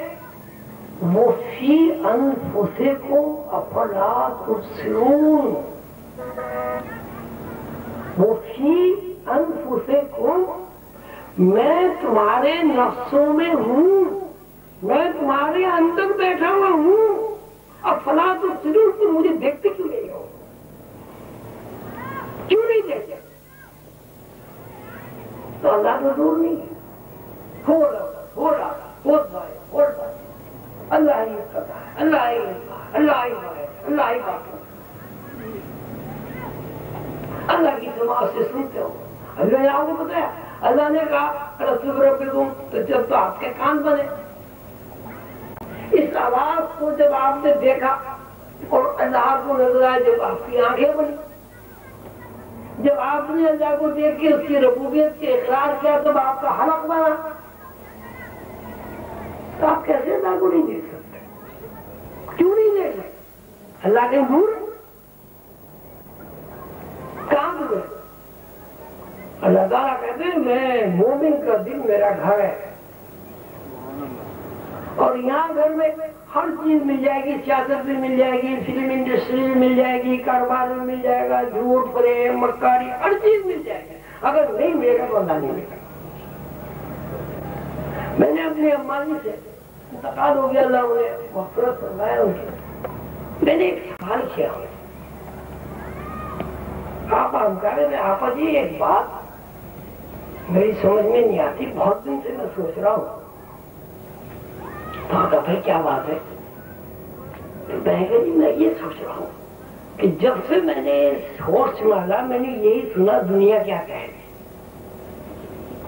A: وہ فی انفسکم افلا تبصرون، وہ فی انفسکم، میں تمہارے نفسوں میں ہوں، میں تمہارے اندر بیٹھا ہوا ہوں، افلا تبصرون، تم مجھے دیکھتے کیوں نہیں ہو؟ کیوں نہیں دیکھتے؟ تو اللہ تو دور نہیں ہے، ہو رہا اللہ ہی کرتا ہے، اللہ ہی اللہ ہی اللہ ہی بات، اللہ کی سماعت سے سنتے ہو۔ اللہ نے آپ کو بتایا، اللہ نے کہا رسول ربکم، تو جب تو آپ کے کان بنے، اس آواز کو جب آپ نے دیکھا اور اللہ کو نظر آیا جب آپ کی آنکھیں بنی، جب آپ نے اللہ کو دیکھ کے اس کی ربوبیت کے اقرار کیا تب آپ کا حلق بنا، تو آپ کیسے اللہ کو نہیں دیکھ سکتے؟ کیوں نہیں دیکھ سکتے؟ اللہ کے نور کہاں دور؟ اللہ تعالیٰ کہتے ہیں میں مومن کا دل میرا گھر ہے، اور یہاں گھر میں ہر چیز مل جائے گی، سیاست بھی مل جائے گی، فلم انڈسٹری بھی مل جائے گی، کاروبار بھی مل جائے گا، جھوٹ فریب مکاری ہر چیز مل جائے گی، اگر نہیں ملے گا تو اللہ نہیں ملے گا۔ میں نے اپنے اماں جی سے انتقال ہو گیا، اللہ انہیں مغفرت فرمایا ان کی، میں نے ایک سوال کیا، آپ ہم کہہ رہے تھے آپا جی ایک بات میری سمجھ میں نہیں آتی، بہت دن سے میں سوچ رہا ہوں۔ تو بھائی کیا بات ہے؟ جی میں یہ سوچ رہا ہوں کہ جب سے میں نے ہوش سنبھالا میں نے یہی سنا دنیا کیا کہے گی،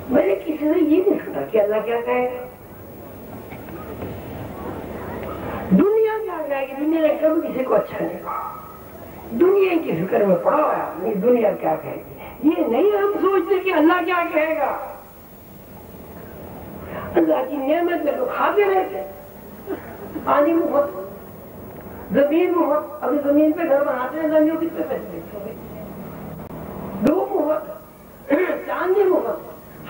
A: میں نے کسی سے یہ نہیں سنا کہ اللہ کیا کہے گا، دنیا کیا کہے گی، دنیا نے کبھی کسی کو اچھا نہیں کہا، دنیا کی فکر میں پڑا ہوا ہے دنیا کیا کہے گی، یہ نہیں ہم سوچتے کہ اللہ کیا کہے گا۔ اللہ کی نعمت میں تو کھاتے رہتے، پانی مفت، زمین مفت، ابھی زمین پہ گھر بناتے ہیں زمین کتنے پیسے دیتے، دھوپ مفت، چاندی مفت،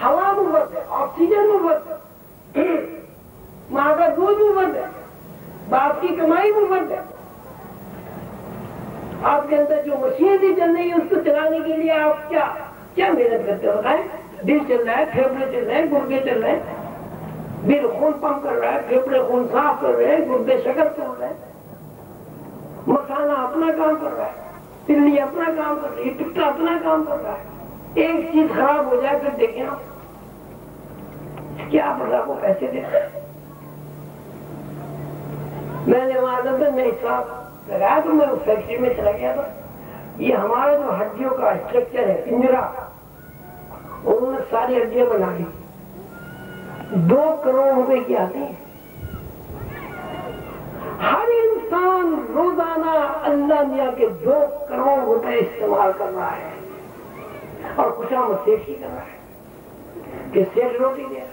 A: ہوا مفت ہے، آکسیجن مفت، ماں کا دودھ مفت ہے، باپ کی کمائی مفت ہے، آپ کے اندر جو مشین بھی چل رہی ہے اس کو چلانے کے لیے آپ کیا محنت کرتے ہو بتائیں؟ دل چل رہا ہے، پھیپڑے چل رہے ہیں، گردے چل رہے ہیں، دل خون پمپ کر رہا ہے، پھیپڑے خون صاف کر رہے ہیں، گردے شکر کر رہے ہیں، مسالہ اپنا کام کر رہا ہے، تلی اپنا کام کر رہی ہے، ٹکٹا اپنا کام کر رہا ہے، ایک چیز خراب ہو جائے پھر دیکھیں کیا آپ اللہ کو پیسے دیتے ہیں؟ میں نے وہاں میں حساب لگایا تو میں اس فیکٹری میں چلا گیا تھا، یہ ہمارا جو ہڈیوں کا اسٹرکچر ہے پنجرا، انہوں نے ساری ہڈیاں بنا لی، 2 کروڑ روپے کی آتی ہیں، ہر انسان روزانہ اللہ میاں کے 2 کروڑ روپے استعمال کر رہا ہے، اور کچھ ہم سیٹ ہی کر رہا ہے کہ سیٹ روٹی دے رہا ہے،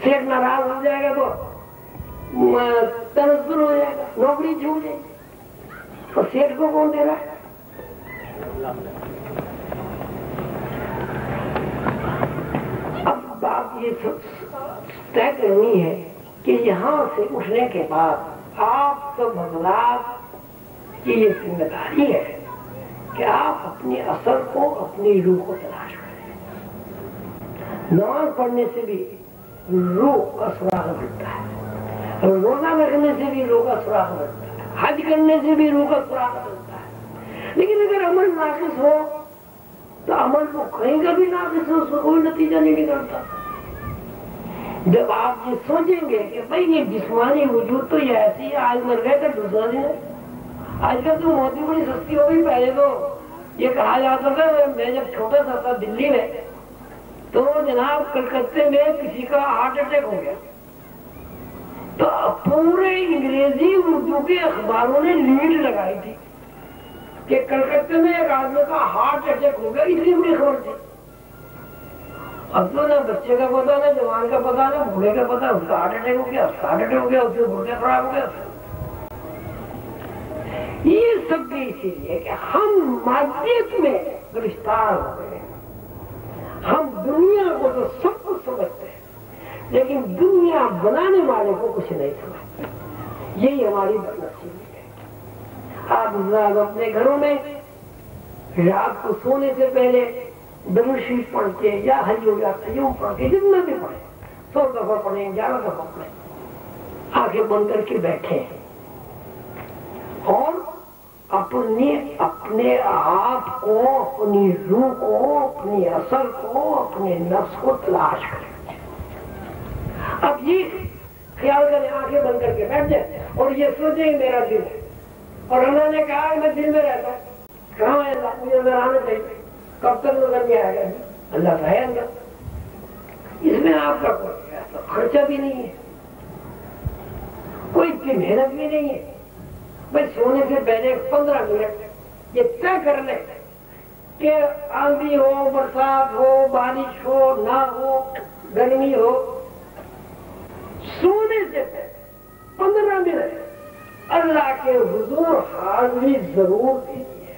A: سیٹ ناراض ہو جائے گا تو تنزل ہو جائے گا، نوکری چھوٹ جائے گی، اور سیٹ کو کون دے رہا ہے؟ اب بات یہ طے کرنی ہے کہ یہاں سے اٹھنے کے بعد آپ سب حضرات کی یہ ذمہ داری ہے کہ آپ اپنے اثر کو، اپنی روح کو تلاش کریں۔ نماز پڑھنے سے بھی روح کا سراغ ملتا ہے، روزہ رکھنے سے بھی روح کا سراغ ملتا ہے، حج کرنے سے بھی روح کا سراغ ملتا ہے، لیکن اگر عمل ناقص ہو تو عمل کو کہیں کا بھی ناقص ہو، اس کو کوئی نتیجہ نہیں نکلتا۔ جب آپ یہ سوچیں گے کہ بھائی یہ جسمانی وجود تو یہ ایسی ہے، آج مر گئے تو دوسرا دن ہے، آج کل تو موتی بڑی سستی ہو گئی. پہلے تو یہ کہا جاتا تھا, میں جب چھوٹا سا تھا دلی میں, تو جناب کلکتے میں کسی کا ہارٹ اٹیک ہو گیا تو پورے انگریزی اردو کے اخباروں نے لیڈ لگائی تھی کہ کلکتے میں ایک آدمی کا ہارٹ اٹیک ہو گیا. اتنی بڑی خبر تھی. اب تو نہ بچے کا پتا, نہ جوان کا پتا, نہ بوڑھے کا پتا, اس کا ہارٹ اٹیک ہو گیا, ہارٹ اٹیک ہو گیا, اس کے گردے خراب ہو گیا. یہ سب بھی اسی لیے کہ ہم مادیت میں گرفتار ہو گئے. ہم دنیا کو تو سب کچھ سمجھتے ہیں لیکن دنیا بنانے والے کو کچھ نہیں سمجھتے. یہی ہماری بدنصیبی ہے. آپ حضرات اپنے گھروں میں رات کو سونے سے پہلے درود شریف پڑھ کے یا حج یا قیوم پڑھ کے جتنا بھی پڑھیں, 100 دفعہ پڑھیں, 11 دفعہ پڑھیں, آنکھیں بند کر کے بیٹھیں اور اپنے آپ کو, اپنی روح کو, اپنی اصل کو, اپنے نفس کو تلاش کریں. اب یہ خیال کریں, آنکھیں بند کر کے بیٹھ جائیں اور یہ سوچیں میرا دل ہے اور اللہ نے کہا میں دل میں رہتا ہوں. کہاں ہے اللہ؟ مجھے نظر آنا چاہیے. کب تک نظر نہیں آئے گا؟ اللہ کا ہے اندر. اس میں آپ کا کوئی خرچہ بھی نہیں ہے, کوئی اتنی محنت بھی نہیں ہے. بھائی سونے سے پہلے 15 منٹ یہ طے کر لیں کہ آندھی ہو, برسات ہو, بارش ہو, نہ ہو, گرمی ہو, سونے سے پہلے 15 منٹ اللہ کے حضور حاضری ضرور دیجیے.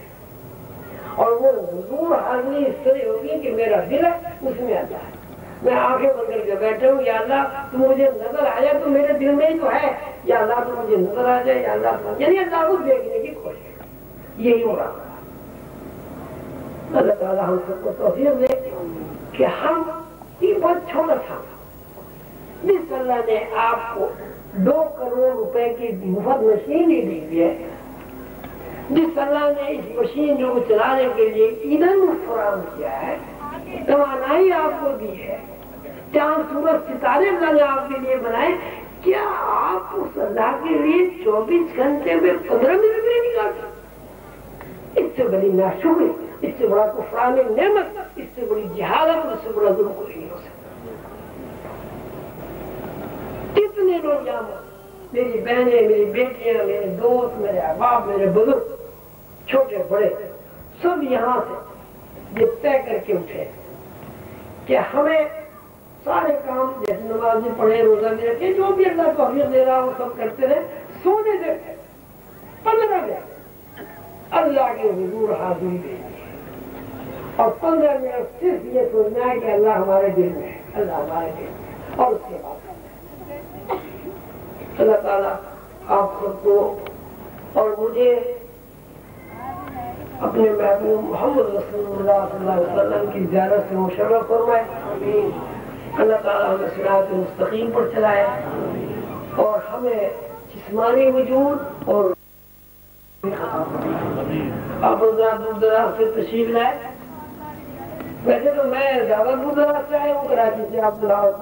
A: اور وہ حضور حاضری اس طرح ہوگی کہ میرا دل ہے اس میں اللہ ہے. میں آنکھیں بند کر کے بیٹھا ہوں, یا اللہ تو مجھے نظر آ جائے تو میرے دل میں ہی تو ہے, یا اللہ تو مجھے نظر آ جائے, یا اللہ یعنی اللہ کو دیکھنے کی کوشش. یہی ہو رہا ہے. اللہ تعالیٰ ہم سب کو توفیق دے کہ ہم یہ بہت چھوٹا تھا, جس اللہ نے آپ کو 2 کروڑ روپے کی مفت مشین ہی دی ہے, جس اللہ نے اس مشین کو چلانے کے لیے ایندھن فراہم کیا ہے, توانائی آپ کو دی ہے, چاند سورج ستارے اللہ نے آپ کے لیے بنائے, کیا آپ اس اللہ کے لیے 24 گھنٹے میں 15 منٹ نہیں نکالتے؟ اس سے بڑی ناشکری, اس سے بڑا کفران نعمت, اس سے بڑی جہالت, اس سے بڑا ظلم کوئی نہیں ہو سکتا. کتنے لوگ یہاں, میری بہنیں, میری بیٹیاں, میرے دوست, میرے احباب, میرے بزرگ, چھوٹے بڑے, سب یہاں سے یہ طے کر کے اٹھے کہ ہمیں سارے کام جیسے نماز بھی پڑھے, روزہ بھی رکھے, جو بھی اللہ توفیق دے رہا وہ سب کرتے رہے. سونے سے 15 منٹ اللہ کے حضور حاضری دے اور 15 منٹ صرف یہ سوچنا ہے کہ اللہ ہمارے دل میں ہے, اللہ ہمارے دل میں, اور اس کے بعد اللہ تعالیٰ آپ سب کو اور مجھے اپنے محبوب محمد رسول اللہ صلی اللہ علیہ وسلم کی زیارت سے مشرف فرمائے. اللہ تعالیٰ ہمیں صراط مستقیم پر چلائے اور ہمیں جسمانی وجود اور آپ دور دراز سے تشریف لائے. ویسے تو میں زیادہ دور دراز سے آیا ہوں, کراچی سے. آپ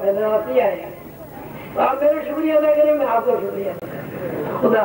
A: حیدرآباد سے آئے ہیں, آپ میرا شکریہ ادا کریں, میں آپ کا شکریہ ادا کروں. خدا